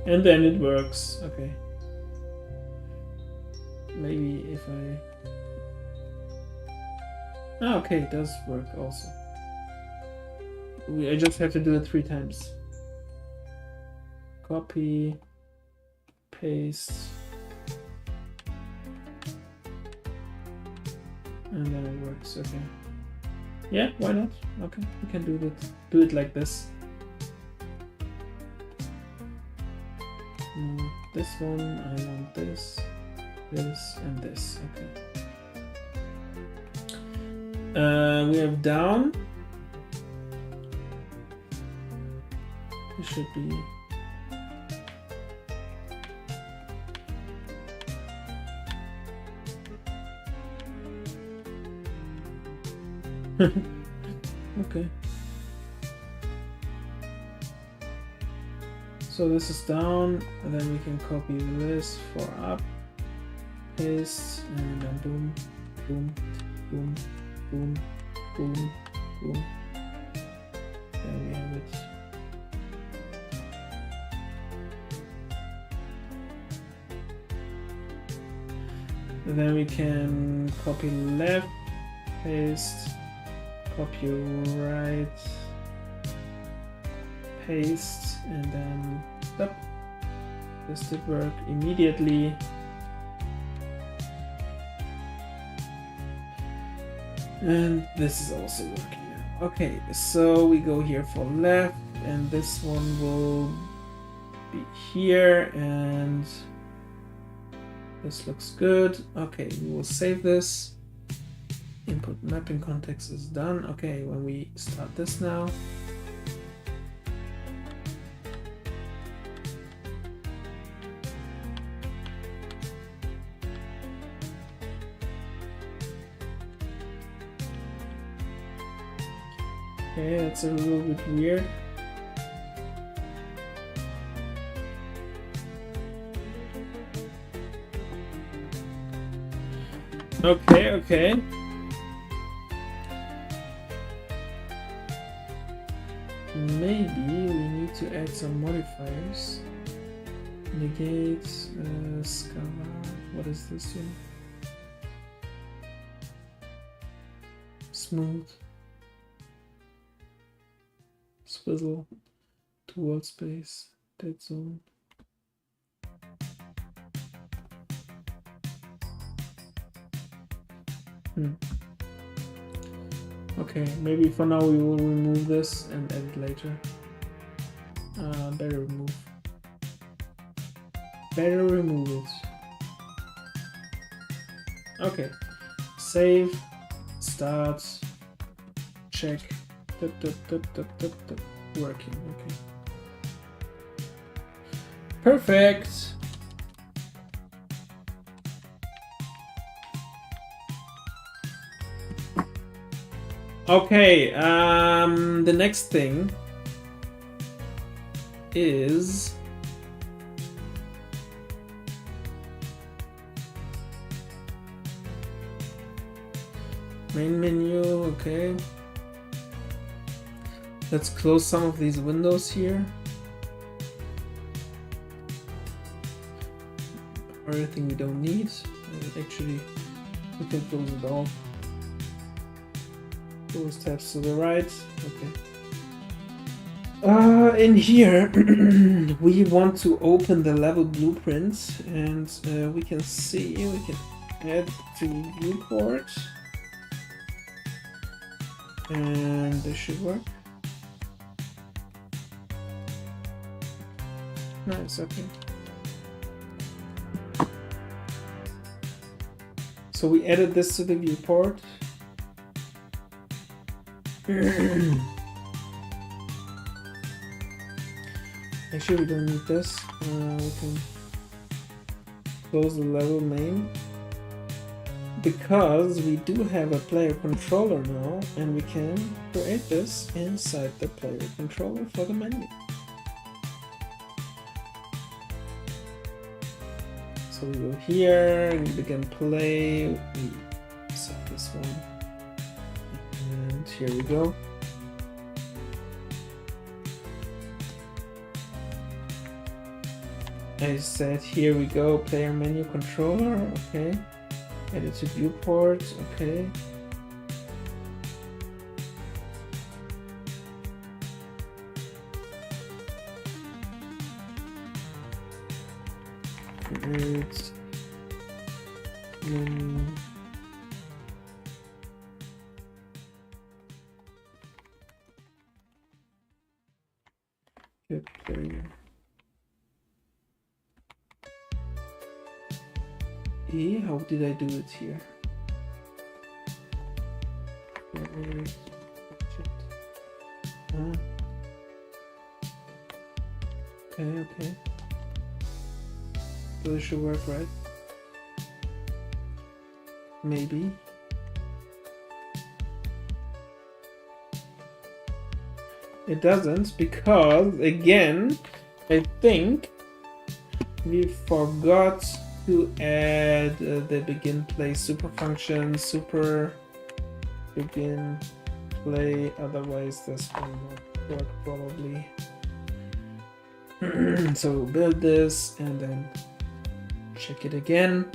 And then it works. Okay. Maybe if I... Ah, okay, it does work also. I just have to do it 3 times. Copy, paste, and then it works. Okay. Yeah, why not? Okay, we can do it. Do it like this. This one, I want this, this, and this. Okay. We have down. It should be. Okay. So this is down, and then we can copy this for up, paste, and then boom, boom, boom, boom, boom, boom. There we have it. And then we can copy left, paste, copy right, paste, and then stop. This did work immediately. And this is also working now. Okay, so we go here for left, and this one will be here, and this looks good. Okay, we will save this. Input mapping context is done. Okay, when we start this now, Okay, that's a little bit weird. Okay, okay. Maybe we need to add some modifiers. Negate, scala. What is this here? Smooth. Swizzle. Towards space. Dead zone. Okay, maybe for now we will remove this and add it later. Better remove. Better remove it. Okay. Save. Start. Check. Working. Okay. Perfect. Okay, the next thing is main menu. Okay, let's close some of these windows here. Everything we don't need. Actually, we can close it all. Those tabs to the right. Okay. In here, we want to open the level blueprint, and we can see, we can add to viewport, and this should work. Nice. Okay. So we added this to the viewport. Actually, we don't need this. We can close the level main because we do have a player controller now, and we can create this inside the player controller for the menu. So we go here and we begin play. We set this one. And here we go. I said here we go, player menu controller, okay. Edit to viewport, okay. Create menu. Get player. How did I do it here? Okay. So this should work, right? Maybe. It doesn't, because again, I think we forgot to add the begin play super function, super begin play, otherwise this will not work probably. So we'll build this and then check it again.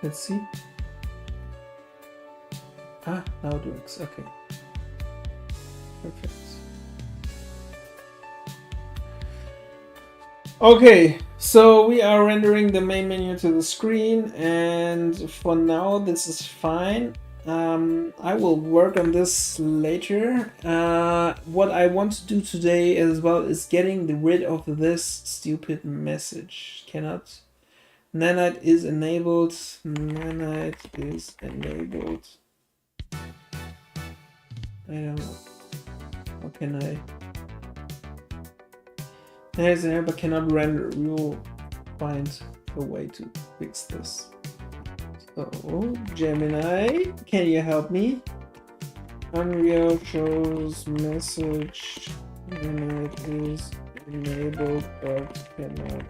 Let's see. Now it works. Okay. Perfect. Okay, so we are rendering the main menu to the screen, and for now this is fine. I will work on this later. What I want to do today as well is getting rid of this stupid message. Cannot. Nanite is enabled. Nanite is enabled. I don't know. How can I? Nanite is enabled but cannot render. We will find a way to fix this. So, Gemini, can you help me? Unreal shows message. Nanite is enabled but cannot.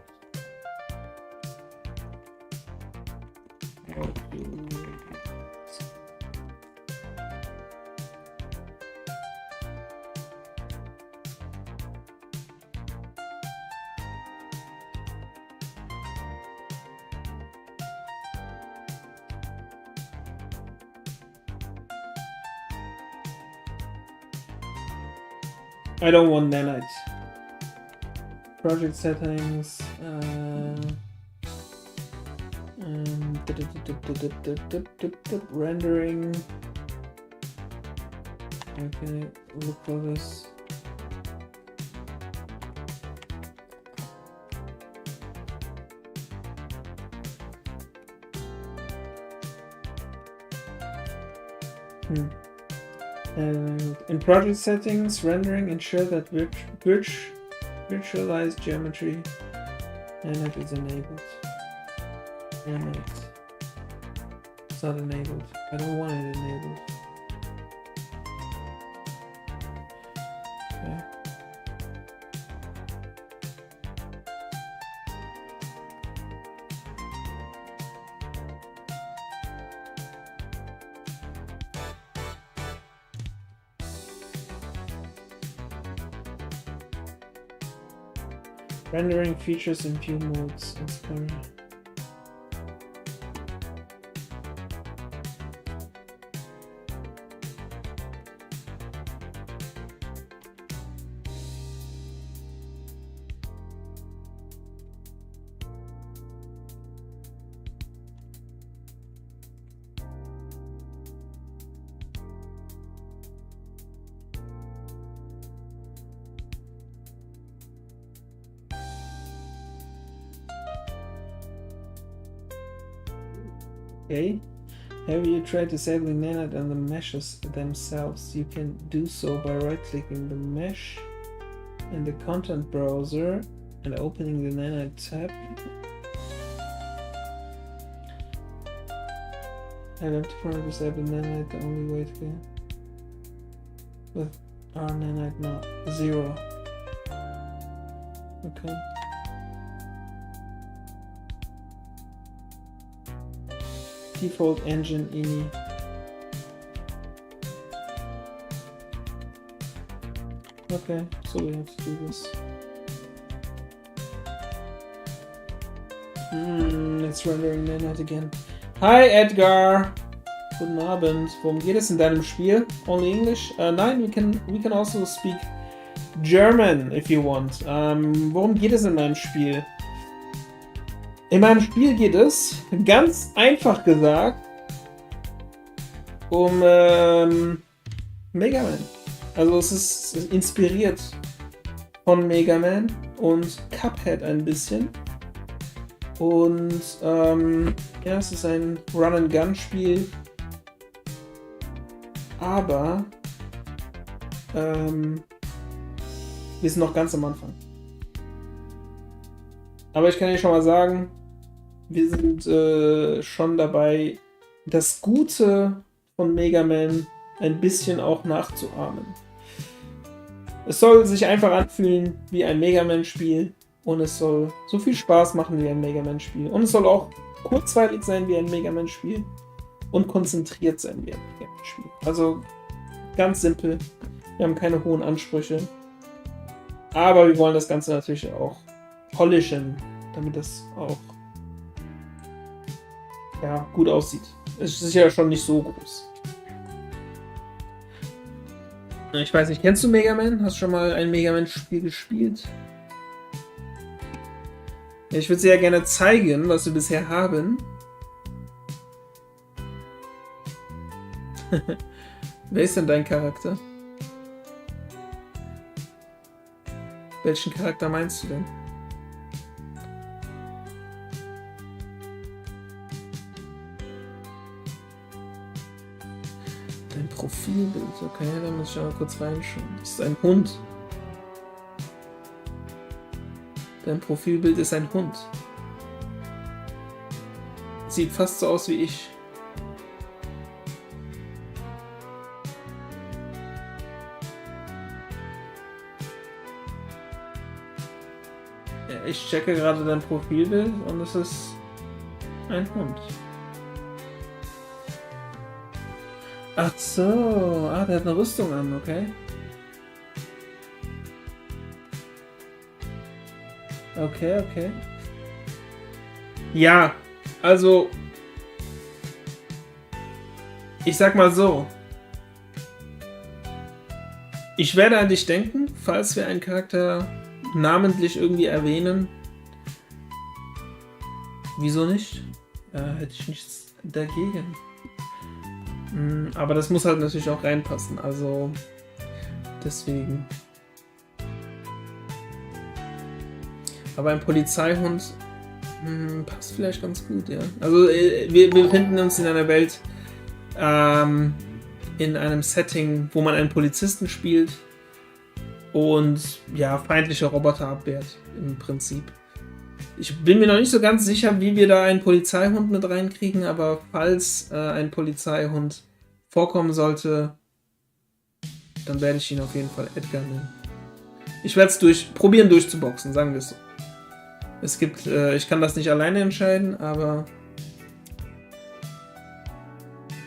I don't want nanite. Project settings. Rendering. Okay, look for this. In project settings, rendering, ensure that virtualized geometry nanite is enabled. Nanite. It's not enabled. I don't want it enabled. Okay. Rendering features in few modes. Okay. Have you tried disabling nanite on the meshes themselves? You can do so by right-clicking the mesh in the content browser and opening the nanite tab. I have to disable nanite, the only way to get with our nanite now 0. Okay. Default engine ini. Okay, so we have to do this. It's rendering nanite again. Hi Edgar! Guten Abend. Worum geht es in deinem Spiel? Only English? Nein, we can also speak German if you want. Worum geht es in meinem Spiel? In meinem Spiel geht es, ganz einfach gesagt, um Megaman. Also es ist inspiriert von Megaman und Cuphead ein bisschen. Und ja, es ist ein Run-and-Gun-Spiel. Aber wir sind noch ganz am Anfang. Aber ich kann dir schon mal sagen, wir sind schon dabei, das Gute von Megaman ein bisschen auch nachzuahmen. Es soll sich einfach anfühlen wie ein Megaman-Spiel und es soll so viel Spaß machen wie ein Megaman-Spiel. Und es soll auch kurzweilig sein wie ein Megaman-Spiel und konzentriert sein wie ein Megaman-Spiel. Also ganz simpel, wir haben keine hohen Ansprüche, aber wir wollen das Ganze natürlich auch polischen, damit das auch ja, gut aussieht. Es ist ja schon nicht so groß. Ich weiß nicht, kennst du Megaman? Hast du schon mal ein Megaman-Spiel gespielt? Ja, ich würde sehr gerne zeigen, was wir bisher haben. Wer ist denn dein Charakter? Welchen Charakter meinst du denn? Dein Profilbild, okay, da muss ich mal kurz reinschauen. Das ist ein Hund. Dein Profilbild ist ein Hund. Sieht fast so aus wie ich. Ja, ich checke gerade dein Profilbild und es ist ein Hund. Ach so, der hat eine Rüstung an, okay. Okay. Ja, also ich sag mal so. Ich werde an dich denken, falls wir einen Charakter namentlich irgendwie erwähnen. Wieso nicht? Hätte ich nichts dagegen. Aber das muss halt natürlich auch reinpassen, also deswegen. Aber ein Polizeihund passt vielleicht ganz gut, ja. Also wir befinden uns in einer Welt, in einem Setting, wo man einen Polizisten spielt und ja, feindliche Roboter abwehrt, im Prinzip. Ich bin mir noch nicht so ganz sicher, wie wir da einen Polizeihund mit reinkriegen, aber falls ein Polizeihund vorkommen sollte, dann werde ich ihn auf jeden Fall Edgar nennen. Ich werde es probieren durchzuboxen, sagen wir es so. Es gibt, ich kann das nicht alleine entscheiden, aber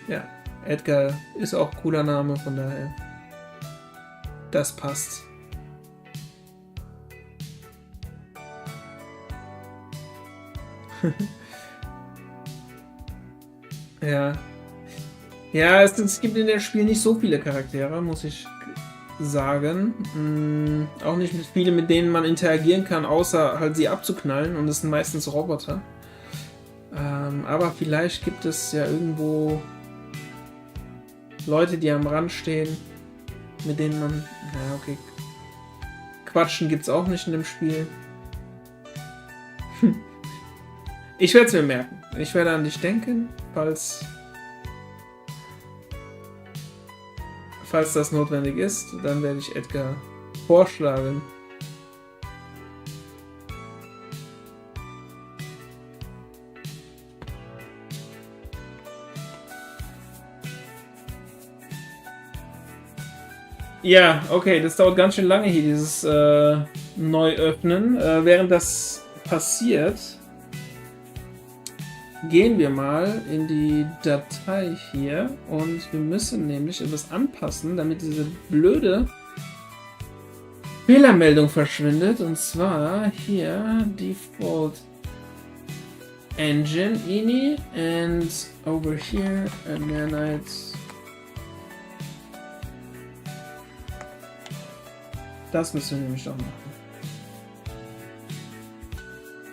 ja, Edgar ist auch ein cooler Name, von daher das passt. Ja. Ja, es gibt in dem Spiel nicht so viele Charaktere, muss ich sagen. Auch nicht mit viele, mit denen man interagieren kann, außer halt sie abzuknallen, und es sind meistens Roboter. Aber vielleicht gibt es ja irgendwo Leute, die am Rand stehen, mit denen man... Ja, okay. Quatschen gibt's auch nicht in dem Spiel. Ich werde es mir merken. Ich werde an dich denken, falls das notwendig ist. Dann werde ich Edgar vorschlagen. Ja, okay, das dauert ganz schön lange hier, dieses Neuöffnen. Während das passiert, gehen wir mal in die Datei hier und wir müssen nämlich etwas anpassen, damit diese blöde Fehlermeldung verschwindet. Und zwar hier Default Engine ini and over here Nanite. Das müssen wir nämlich noch machen.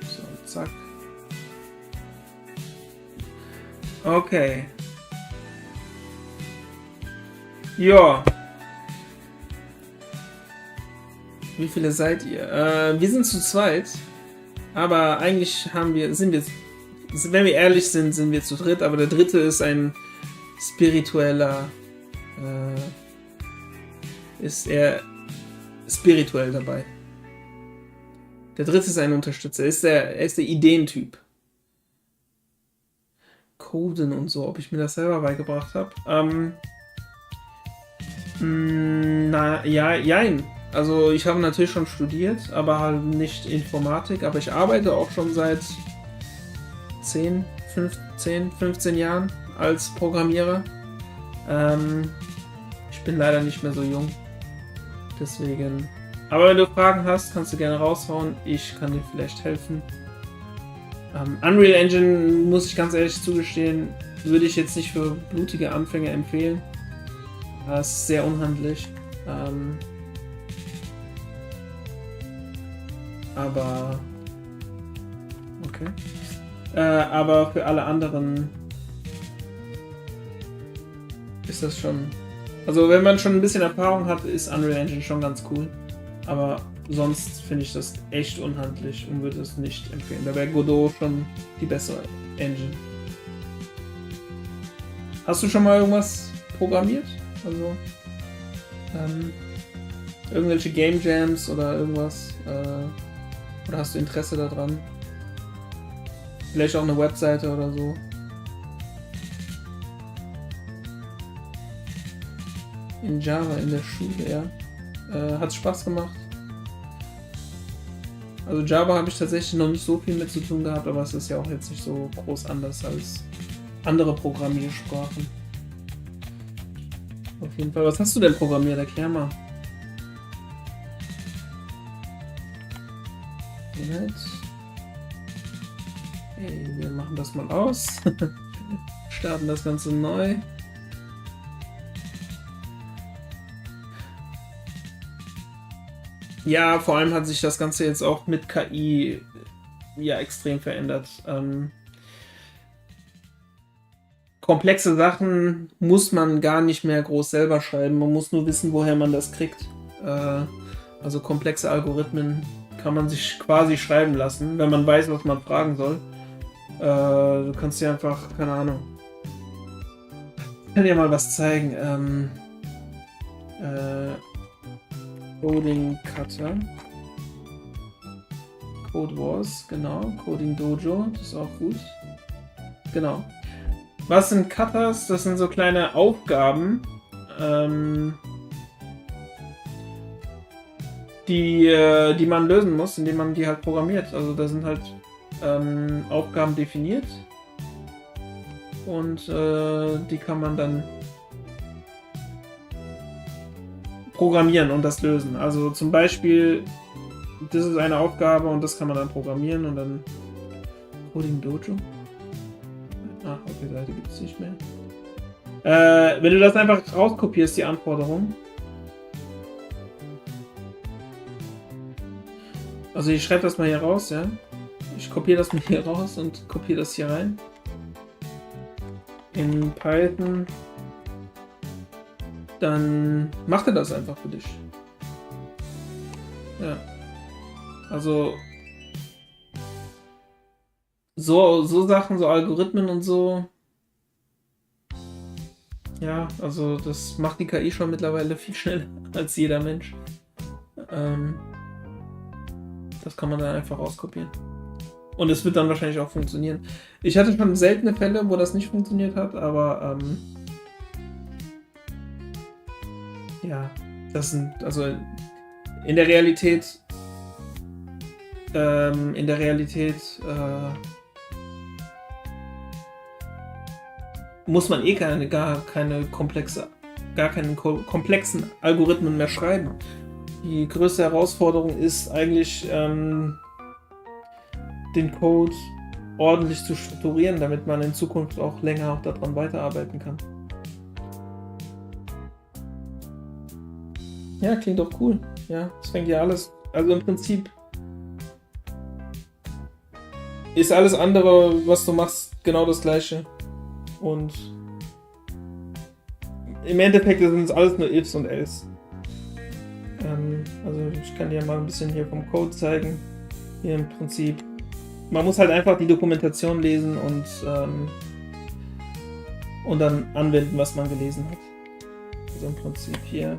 So, zack. Okay. Ja. Wie viele seid ihr? Wir sind zu zweit. Aber eigentlich wenn wir ehrlich sind, sind wir zu dritt. Aber der dritte ist ein spiritueller. Ist er spirituell dabei. Der dritte ist ein Unterstützer. Er ist der Ideentyp. Coden und so, ob ich mir das selber beigebracht habe. Jein. Also ich habe natürlich schon studiert, aber halt nicht Informatik, aber ich arbeite auch schon seit 15 Jahren als Programmierer. Ich bin leider nicht mehr so jung. Deswegen. Aber wenn du Fragen hast, kannst du gerne raushauen. Ich kann dir vielleicht helfen. Unreal Engine, muss ich ganz ehrlich zugestehen, würde ich jetzt nicht für blutige Anfänger empfehlen. Das ist sehr unhandlich. Aber okay. Aber für alle anderen ist das schon... Also wenn man schon ein bisschen Erfahrung hat, ist Unreal Engine schon ganz cool. Aber sonst finde ich das echt unhandlich und würde es nicht empfehlen. Da wäre Godot schon die bessere Engine. Hast du schon mal irgendwas programmiert? Also irgendwelche Game Jams oder irgendwas? Oder hast du Interesse daran? Vielleicht auch eine Webseite oder so? In Java in der Schule, ja. Hat's Spaß gemacht. Also Java habe ich tatsächlich noch nicht so viel mit zu tun gehabt, aber es ist ja auch jetzt nicht so groß anders als andere Programmiersprachen. Auf jeden Fall. Was hast du denn programmiert? Erklär mal. Moment. Hey, wir machen das mal aus. Starten das Ganze neu. Ja, vor allem hat sich das Ganze jetzt auch mit KI ja extrem verändert. Komplexe Sachen muss man gar nicht mehr groß selber schreiben. Man muss nur wissen, woher man das kriegt. Also komplexe Algorithmen kann man sich quasi schreiben lassen, wenn man weiß, was man fragen soll. Du kannst dir einfach, keine Ahnung. Ich kann dir mal was zeigen. Coding Cutter. Code Wars, genau. Coding Dojo, das ist auch gut. Genau. Was sind Cutters? Das sind so kleine Aufgaben, die man lösen muss, indem man die halt programmiert. Also da sind halt Aufgaben definiert und die kann man dann programmieren und das lösen. Also zum Beispiel, das ist eine Aufgabe und das kann man dann programmieren und dann Coding Dojo. Ach, okay, Seite gibt es nicht mehr. Wenn du das einfach rauskopierst, die Anforderungen. Also ich schreibe das mal hier raus, ja. Ich kopiere das mal hier raus und kopiere das hier rein. In Python. Dann macht er das einfach für dich. Ja. Also so Sachen, so Algorithmen und so. Ja, also das macht die KI schon mittlerweile viel schneller als jeder Mensch. Das kann man dann einfach rauskopieren. Und es wird dann wahrscheinlich auch funktionieren. Ich hatte schon seltene Fälle, wo das nicht funktioniert hat, aber ja, das sind, also in der Realität muss man gar keine komplexen Algorithmen mehr schreiben. Die größte Herausforderung ist eigentlich, den Code ordentlich zu strukturieren, damit man in Zukunft auch länger auch daran weiterarbeiten kann. Ja, klingt doch cool. Ja, das fängt ja alles. Also im Prinzip ist alles andere, was du machst, genau das gleiche. Und im Endeffekt sind es alles nur Ifs und Else. Also ich kann dir mal ein bisschen hier vom Code zeigen. Hier im Prinzip. Man muss halt einfach die Dokumentation lesen und dann anwenden, was man gelesen hat. Also im Prinzip hier.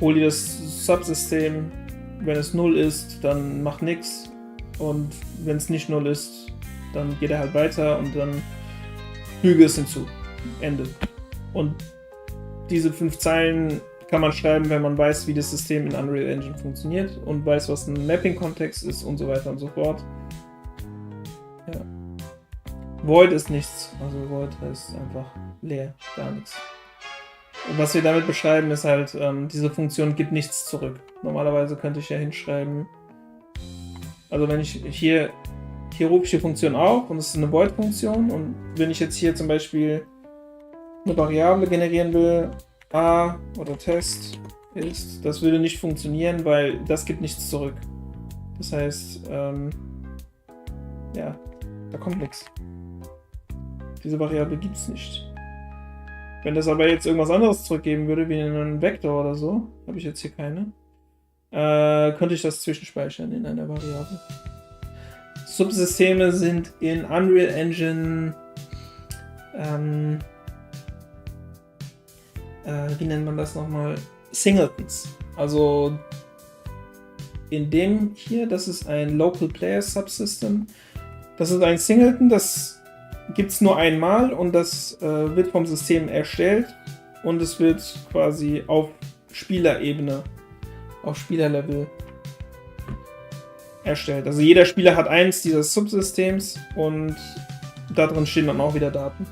Hol dir das Subsystem. Wenn es 0 ist, dann mach nix. Und wenn es nicht 0 ist, dann geht er halt weiter und dann füge es hinzu. Ende. Und diese 5 Zeilen kann man schreiben, wenn man weiß, wie das System in Unreal Engine funktioniert und weiß, was ein Mapping-Kontext ist und so weiter und so fort. Ja. Void ist nichts. Also Void heißt einfach leer, gar nichts. Und was wir damit beschreiben, ist halt, diese Funktion gibt nichts zurück. Normalerweise könnte ich ja hinschreiben, also wenn ich hier rufe ich die Funktion auf und es ist eine Void-Funktion und wenn ich jetzt hier zum Beispiel eine Variable generieren will, A oder Test ist, das würde nicht funktionieren, weil das gibt nichts zurück. Das heißt, ja, da kommt nichts. Diese Variable gibt es nicht. Wenn das aber jetzt irgendwas anderes zurückgeben würde, wie einen Vektor oder so, habe ich jetzt hier keine, könnte ich das zwischenspeichern in einer Variable. Subsysteme sind in Unreal Engine, wie nennt man das nochmal? Singletons. Also in dem hier, das ist ein Local Player Subsystem. Das ist ein Singleton, das gibt es nur einmal und das wird vom System erstellt und es wird quasi auf Spielerebene, auf Spielerlevel erstellt. Also jeder Spieler hat eins dieser Subsystems und da drin stehen dann auch wieder Daten.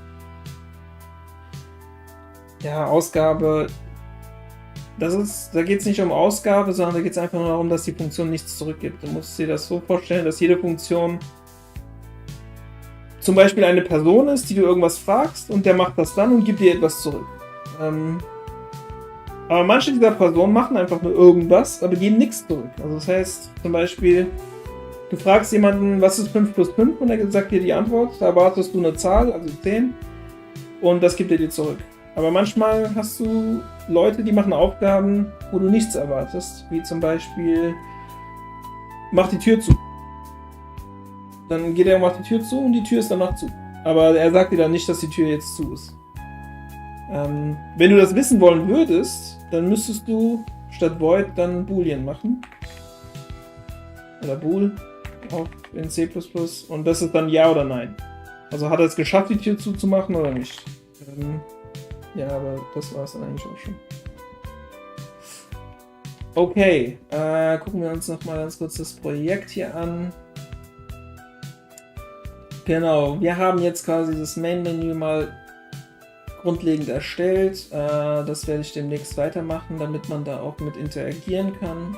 Ja, Ausgabe. Da geht es nicht um Ausgabe, sondern da geht es einfach nur darum, dass die Funktion nichts zurückgibt. Du musst dir das so vorstellen, dass jede Funktion zum Beispiel eine Person ist, die du irgendwas fragst und der macht das dann und gibt dir etwas zurück. Aber manche dieser Personen machen einfach nur irgendwas, aber geben nichts zurück. Also das heißt zum Beispiel, du fragst jemanden, was ist 5 plus 5 und er sagt dir die Antwort, da erwartest du eine Zahl, also 10 und das gibt er dir zurück. Aber manchmal hast du Leute, die machen Aufgaben, wo du nichts erwartest, wie zum Beispiel, mach die Tür zu. Dann geht er und macht die Tür zu und die Tür ist danach zu. Aber er sagt dir dann nicht, dass die Tür jetzt zu ist. Wenn du das wissen wollen würdest, dann müsstest du statt Void dann Boolean machen. Oder Bool auch in C++. Und das ist dann Ja oder Nein. Also hat er es geschafft, die Tür zuzumachen oder nicht? Ja, aber das war es dann eigentlich auch schon. Okay, gucken wir uns noch mal ganz kurz das Projekt hier an. Genau, wir haben jetzt quasi das Main-Menü mal grundlegend erstellt. Das werde ich demnächst weitermachen, damit man da auch mit interagieren kann.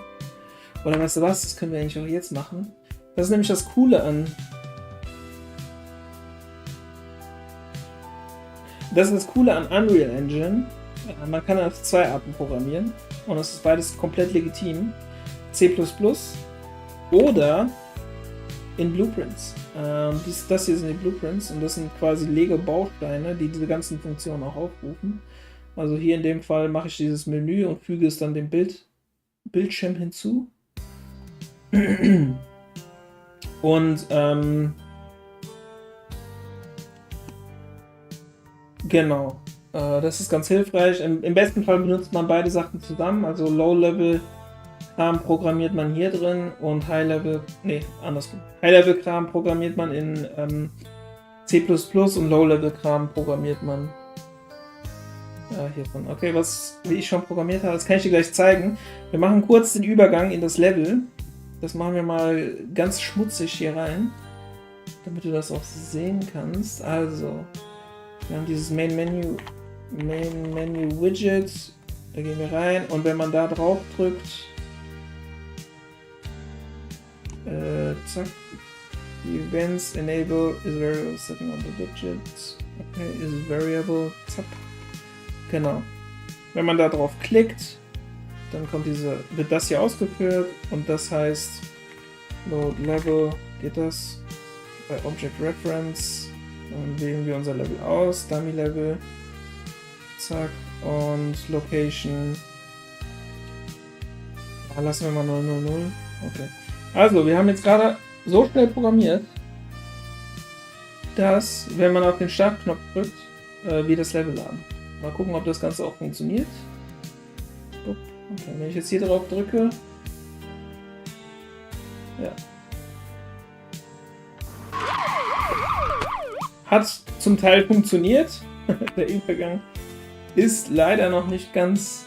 Oder weißt du was, das können wir eigentlich auch jetzt machen. Das ist nämlich das Coole an... Das ist das Coole an Unreal Engine. Man kann auf zwei Arten programmieren und das ist beides komplett legitim. C++ oder in Blueprints. Das hier sind die Blueprints und das sind quasi Lego-Bausteine, die diese ganzen Funktionen auch aufrufen. Also hier in dem Fall mache ich dieses Menü und füge es dann dem Bildschirm hinzu. Und genau, das ist ganz hilfreich. Im besten Fall benutzt man beide Sachen zusammen, also Low-Level Kram programmiert man hier drin und High-Level, andersrum. High-Level-Kram programmiert man in C++ und Low-Level-Kram programmiert man hier drin. Okay, wie ich schon programmiert habe, das kann ich dir gleich zeigen. Wir machen kurz den Übergang in das Level. Das machen wir mal ganz schmutzig hier rein, damit du das auch sehen kannst. Also, wir haben dieses Main Menu Widget, da gehen wir rein und wenn man da drauf drückt, zack, Events enable is variable setting on the widget. Okay, is variable, zack. Genau. Wenn man da drauf klickt, dann wird das hier ausgeführt und das heißt Load Level, geht das bei Object Reference, dann wählen wir unser Level aus, Dummy Level, zack, und Location, lassen wir mal 000, okay. Also, wir haben jetzt gerade so schnell programmiert, dass, wenn man auf den Startknopf drückt, wir das Level laden. Mal gucken, ob das Ganze auch funktioniert. Okay, wenn ich jetzt hier drauf drücke, ja. Hat zum Teil funktioniert. Der Übergang ist leider noch nicht ganz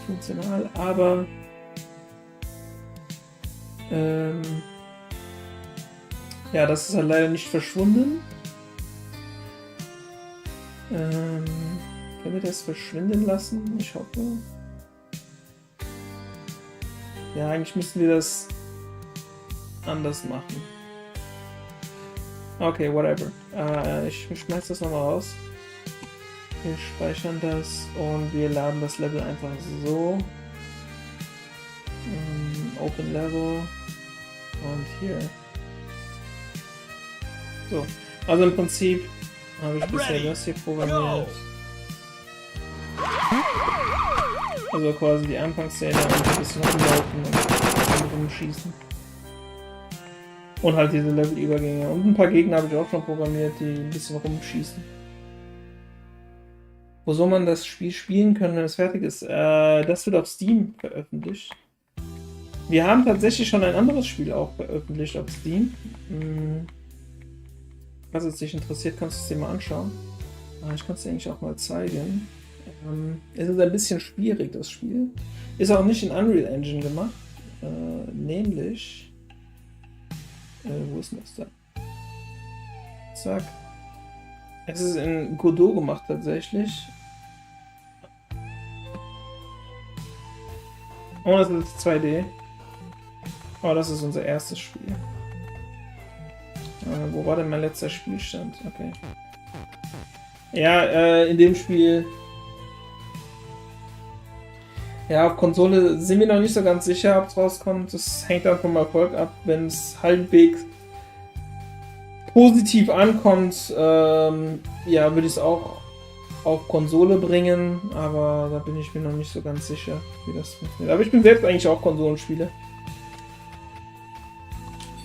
funktional, aber ja, das ist halt leider nicht verschwunden. Können wir das verschwinden lassen? Ich hoffe. Ja, eigentlich müssten wir das anders machen. Okay, whatever. Ich schmeiß das nochmal raus. Wir speichern das und wir laden das Level einfach so. Open Level und hier. So, also im Prinzip habe ich bisher das hier programmiert. Also quasi die Anfangsszene und ein bisschen rumlaufen und rumschießen. Und halt diese Levelübergänge. Und ein paar Gegner habe ich auch schon programmiert, die ein bisschen rumschießen. Wo soll man das Spiel spielen können, wenn es fertig ist? Das wird auf Steam veröffentlicht. Wir haben tatsächlich schon ein anderes Spiel auch veröffentlicht auf Steam. Falls es dich interessiert, kannst du es dir mal anschauen. Ich kann es dir eigentlich auch mal zeigen. Es ist ein bisschen schwierig, das Spiel. Ist auch nicht in Unreal Engine gemacht. Nämlich... wo ist denn das da? Zack. Es ist in Godot gemacht tatsächlich. Und es ist 2D. Oh, das ist unser erstes Spiel. Wo war denn mein letzter Spielstand? Okay. Ja, in dem Spiel... Ja, auf Konsole sind wir noch nicht so ganz sicher, ob es rauskommt. Das hängt dann vom Erfolg ab. Wenn es halbwegs positiv ankommt, ja, würde ich es auch auf Konsole bringen. Aber da bin ich mir noch nicht so ganz sicher, wie das funktioniert. Aber ich bin selbst eigentlich auch Konsolenspieler.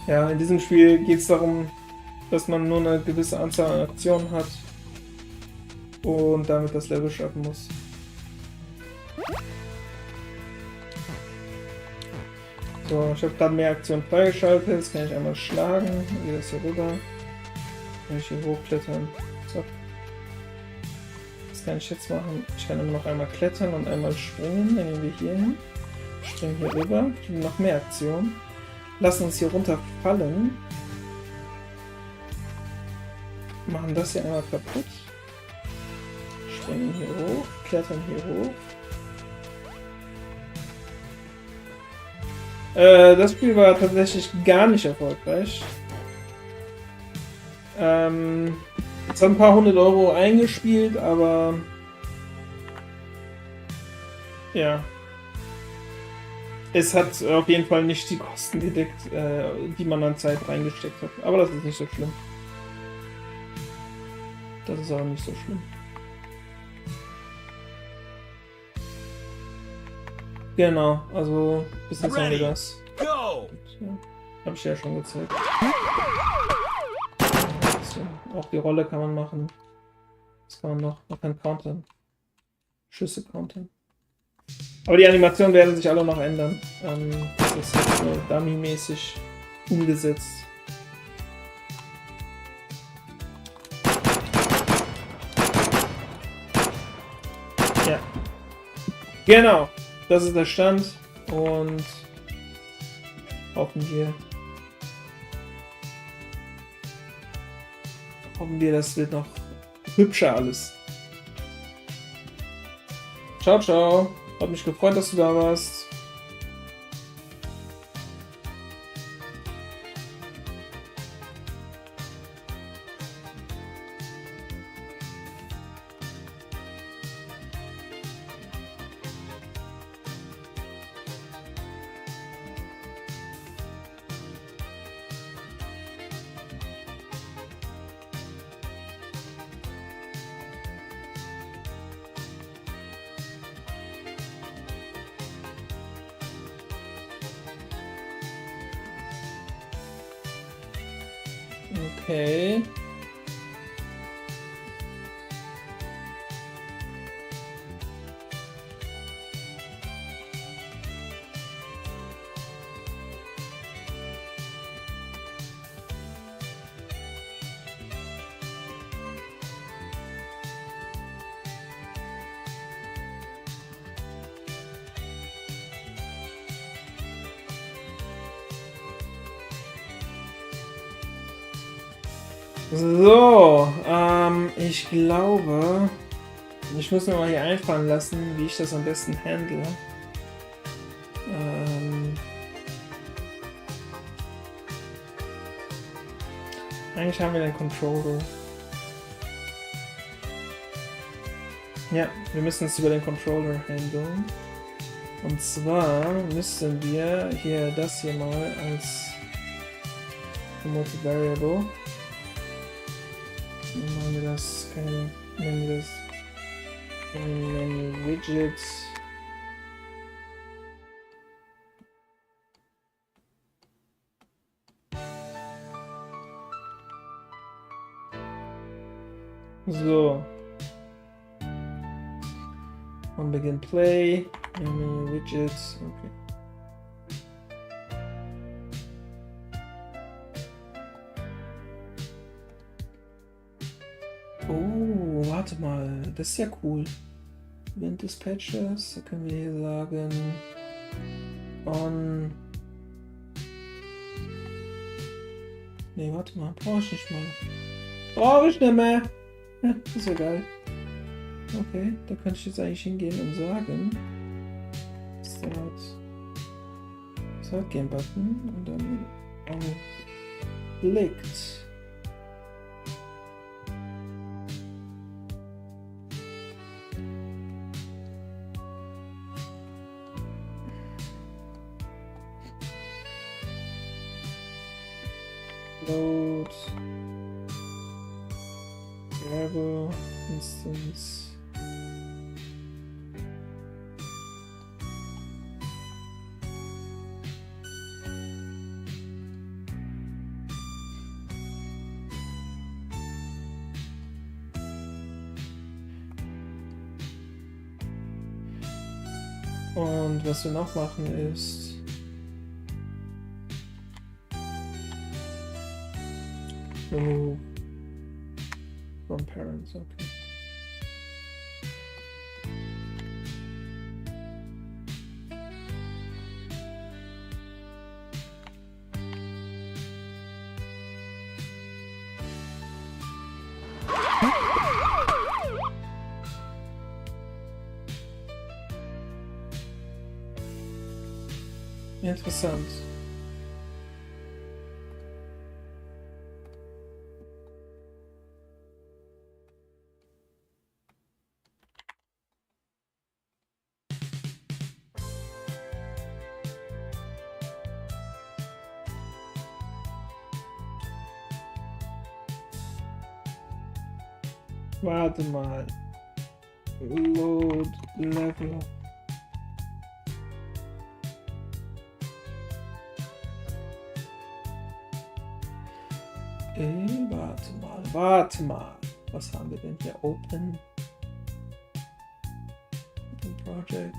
Ja, in diesem Spiel geht es darum, dass man nur eine gewisse Anzahl an Aktionen hat und damit das Level schaffen muss. So, ich habe gerade mehr Aktionen freigeschaltet. Jetzt kann ich einmal schlagen. Dann geht das hier rüber. Kann ich hier hochklettern. So. Was kann ich jetzt machen? Ich kann immer noch einmal klettern und einmal springen. Dann gehen wir hier hin. Springen hier rüber. Noch mehr Aktionen. Lassen uns hier runterfallen. Machen das hier einmal kaputt. Springen hier hoch. Klettern hier hoch. Das Spiel war tatsächlich gar nicht erfolgreich. Es hat ein paar 100 Euro eingespielt, aber ja, es hat auf jeden Fall nicht die Kosten gedeckt, die man an Zeit reingesteckt hat. Aber das ist nicht so schlimm. Das ist auch nicht so schlimm. Genau, also bis jetzt haben wir das. Go! Ja, habe ich ja schon gezeigt. So, auch die Rolle kann man machen. Was kann man noch? Man kann countern. Schüsse countern. Aber die Animationen werden sich alle noch ändern. Das ist jetzt so dummy-mäßig umgesetzt. Ja. Genau. Das ist der Stand und hoffen wir, das wird noch hübscher alles. Ciao, ciao. Hat mich gefreut, dass du da warst. Okay. So, ich glaube, ich muss mir mal hier einfallen lassen, wie ich das am besten handle. Eigentlich haben wir den Controller. Ja, wir müssen es über den Controller handeln. Und zwar müssen wir hier das hier mal als Promoted Variable. Machen wir das, nennen wir das Widgets. So. On begin play. Widgets. Okay. Oh, warte mal. Das ist ja cool. Event Dispatches. Da können wir hier sagen. On. Nee, warte mal. Brauche ich nicht mal. Brauche ich nicht mehr. Ja, das ist ja geil. Okay, da könnte ich jetzt eigentlich hingehen und sagen. Start Game Button und dann klickt. Load. Variable Instance. Und was wir noch machen ist remove from parents, okay. Interessant. Warte mal. Load Level. Warte mal. Was haben wir denn hier? Open Project,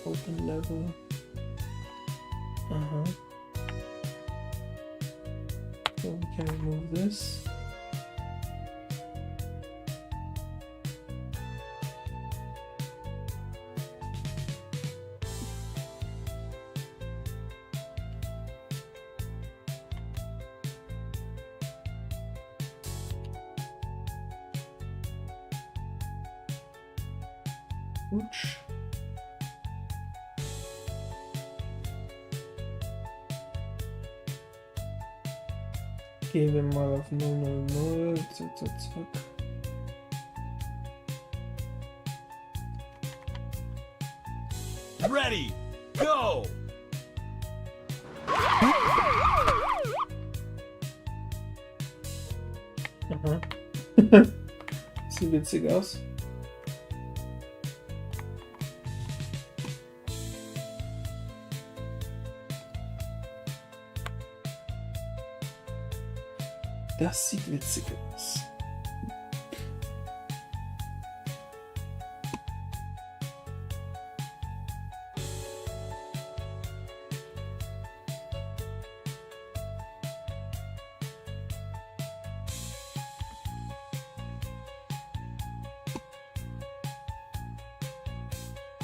Open Level. Aha. So we can remove this. Hutch. Gehen wir mal auf 000. Zack, zack, zack. Ready, go! Aha. Sieht witzig aus. Das sieht witzig aus.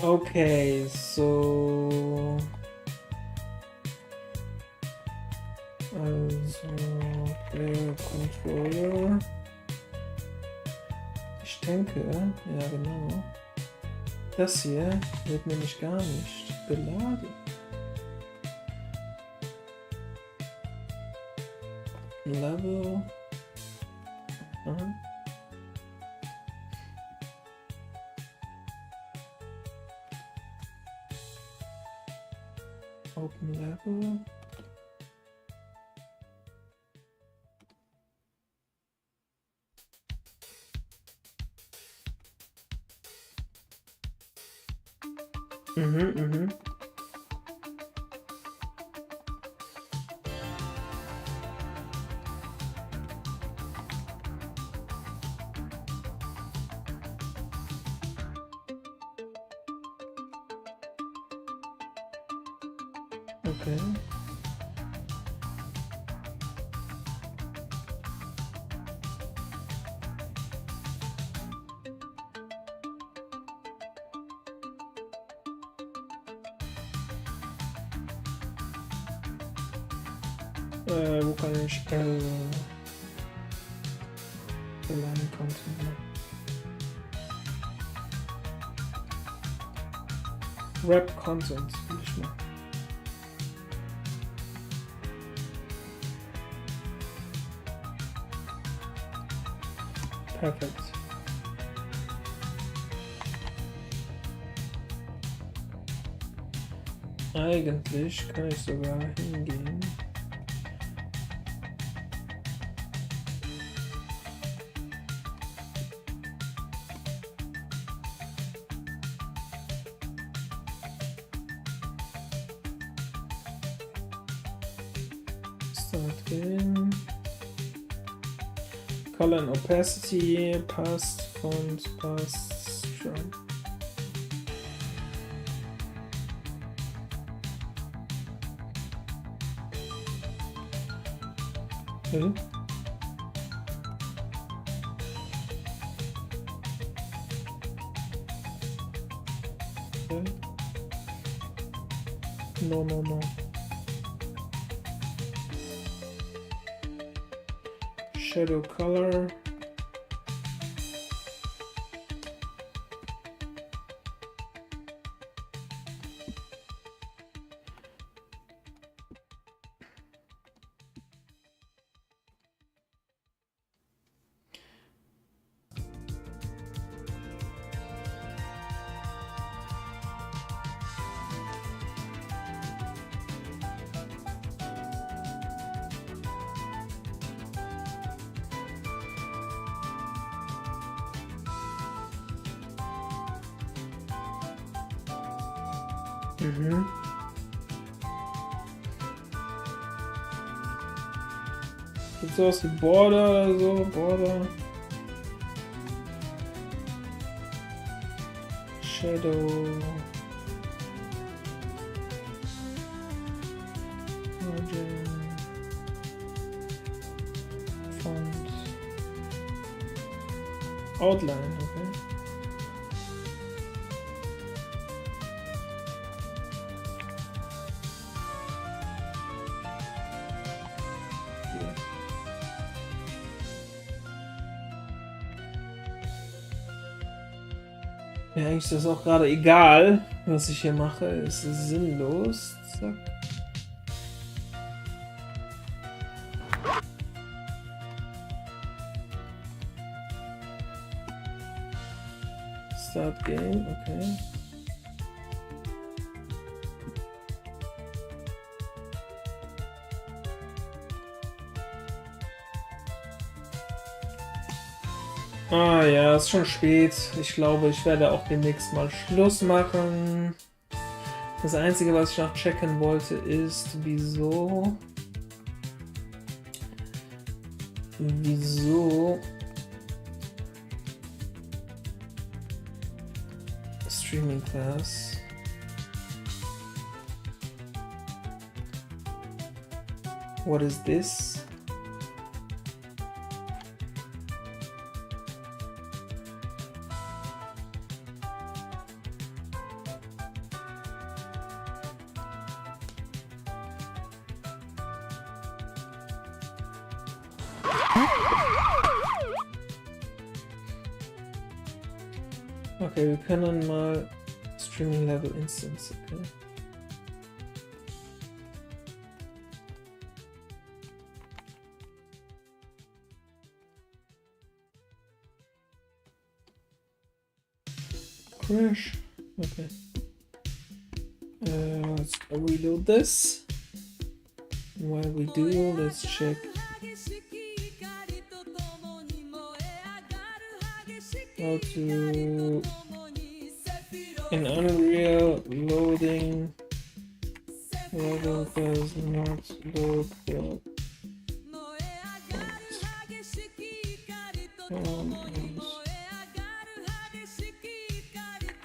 Okay, so. Also, Player Controller. Ich denke, ja genau. Das hier wird nämlich gar nicht geladen. Level. Aha. Open Level. Mhm. Okay. Wo kann ich Align Content? Wrap Content will ich mal. Perfekt. Eigentlich kann ich sogar hingehen. Start game. Color and opacity, past font, past strong. Okay. Okay. No. Shadow color. Mhm. Sieht sowas wie Border oder so? Border. Shadow. Margin. Font. Outline, okay. Ja, eigentlich ist das auch gerade egal, was ich hier mache. Es ist sinnlos. Zack. Start Game, okay. Ah ja, ist schon spät. Ich glaube, ich werde auch demnächst mal Schluss machen. Das Einzige, was ich noch checken wollte, ist, wieso Streaming Class. What is this? Okay, wir können mal Streaming Level Instance, okay. Crash, okay. Let's reload this. While we do, let's check. How to In Unreal, loading level does not load the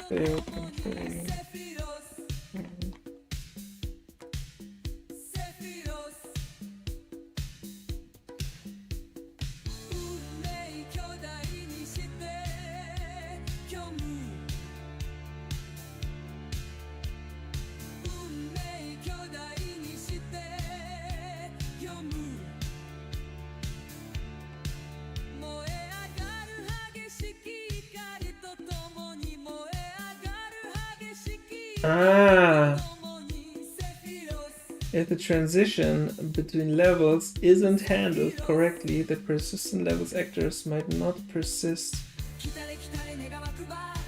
failed control. Ah, if the transition between levels isn't handled correctly, the persistent levels actors might not persist,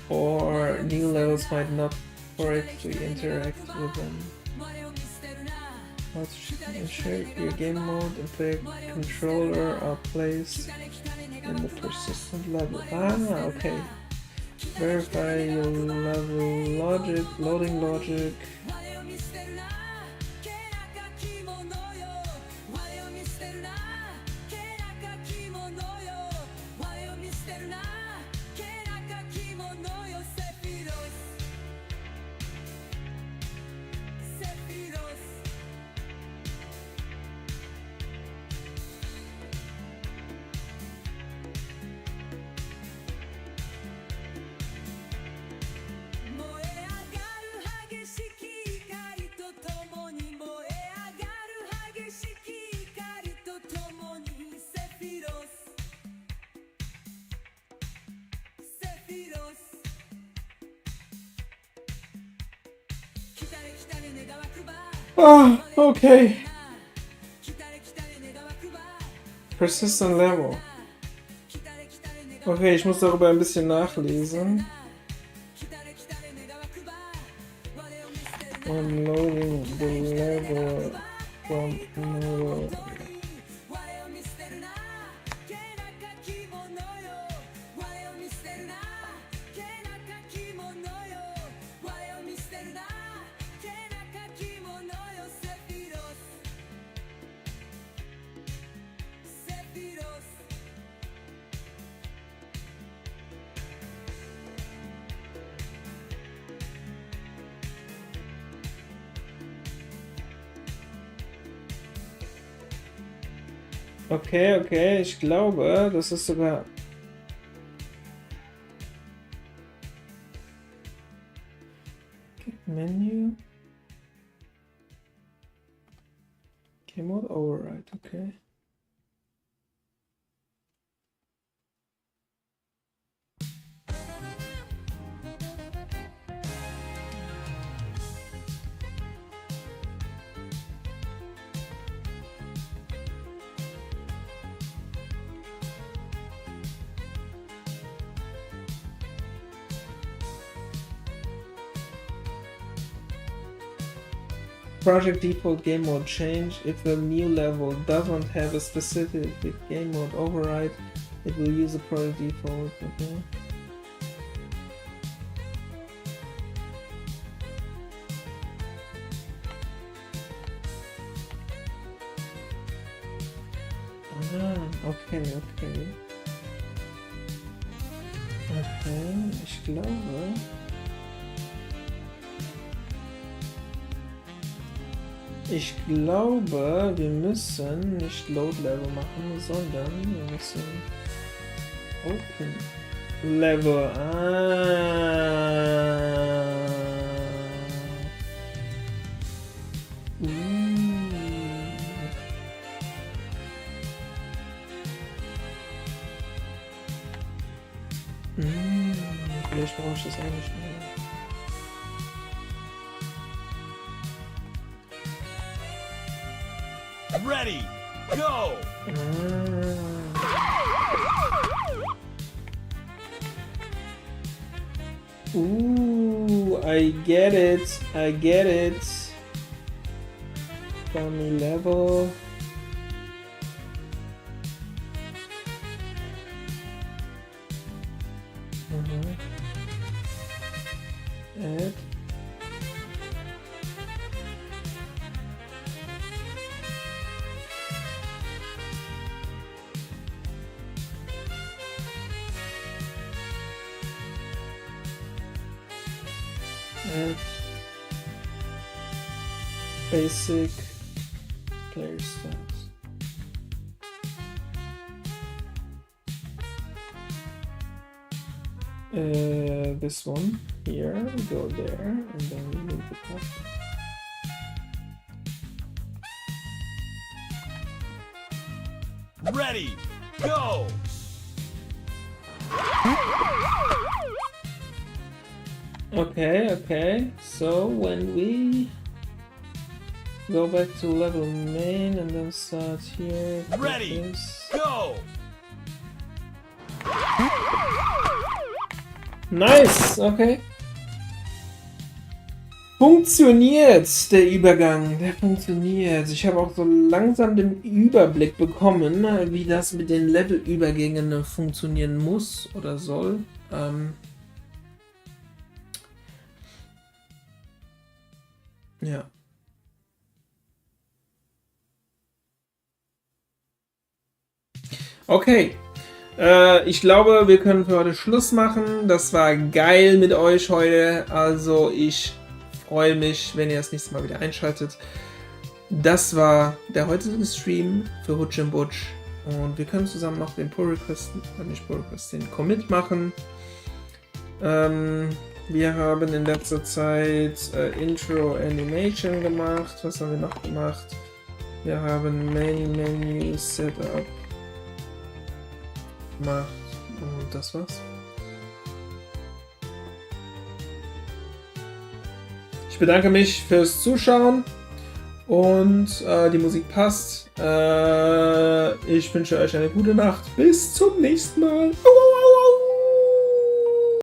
or new levels might not correctly interact with them. How to ensure your game mode and player controller are placed in the persistent level. Ah, okay. Verify your level logic, loading logic. Ah, okay. Persistent Level. Okay, ich muss darüber ein bisschen nachlesen. Unloading the level from another. Okay, okay, ich glaube, das ist sogar... Menü. Keyboard override, okay. Project default game mode change. If the new level doesn't have a specific game mode override, it will use the project default. Okay. Ah, okay, okay. Okay, ich glaube... Ich glaube, wir müssen nicht Load Level machen, sondern wir müssen Open Level. Vielleicht brauche ich das eigentlich nicht. Ready, go! Ooh, I get it. I get it. Dummy level. Add. Add. Basic player stats. This one here, go there, and then we move it up. Ready, go! Okay, so when we go back to level main and then start here. Ready, this. go! Nice, okay. Funktioniert der Übergang, der funktioniert. Ich habe auch so langsam den Überblick bekommen, wie das mit den Levelübergängen funktionieren muss oder soll. Ja. Okay. Ich glaube, wir können für heute Schluss machen. Das war geil mit euch heute. Also ich freue mich, wenn ihr das nächste Mal wieder einschaltet. Das war der heutige Stream für Hutch and Butch. Und wir können zusammen noch den Pull Request, nicht Pull Request, den Commit machen. Wir haben in letzter Zeit Intro Animation gemacht. Was haben wir noch gemacht? Wir haben Main Menu Setup gemacht und das war's. Ich bedanke mich fürs Zuschauen und die Musik passt. Ich wünsche euch eine gute Nacht. Bis zum nächsten Mal. Aua!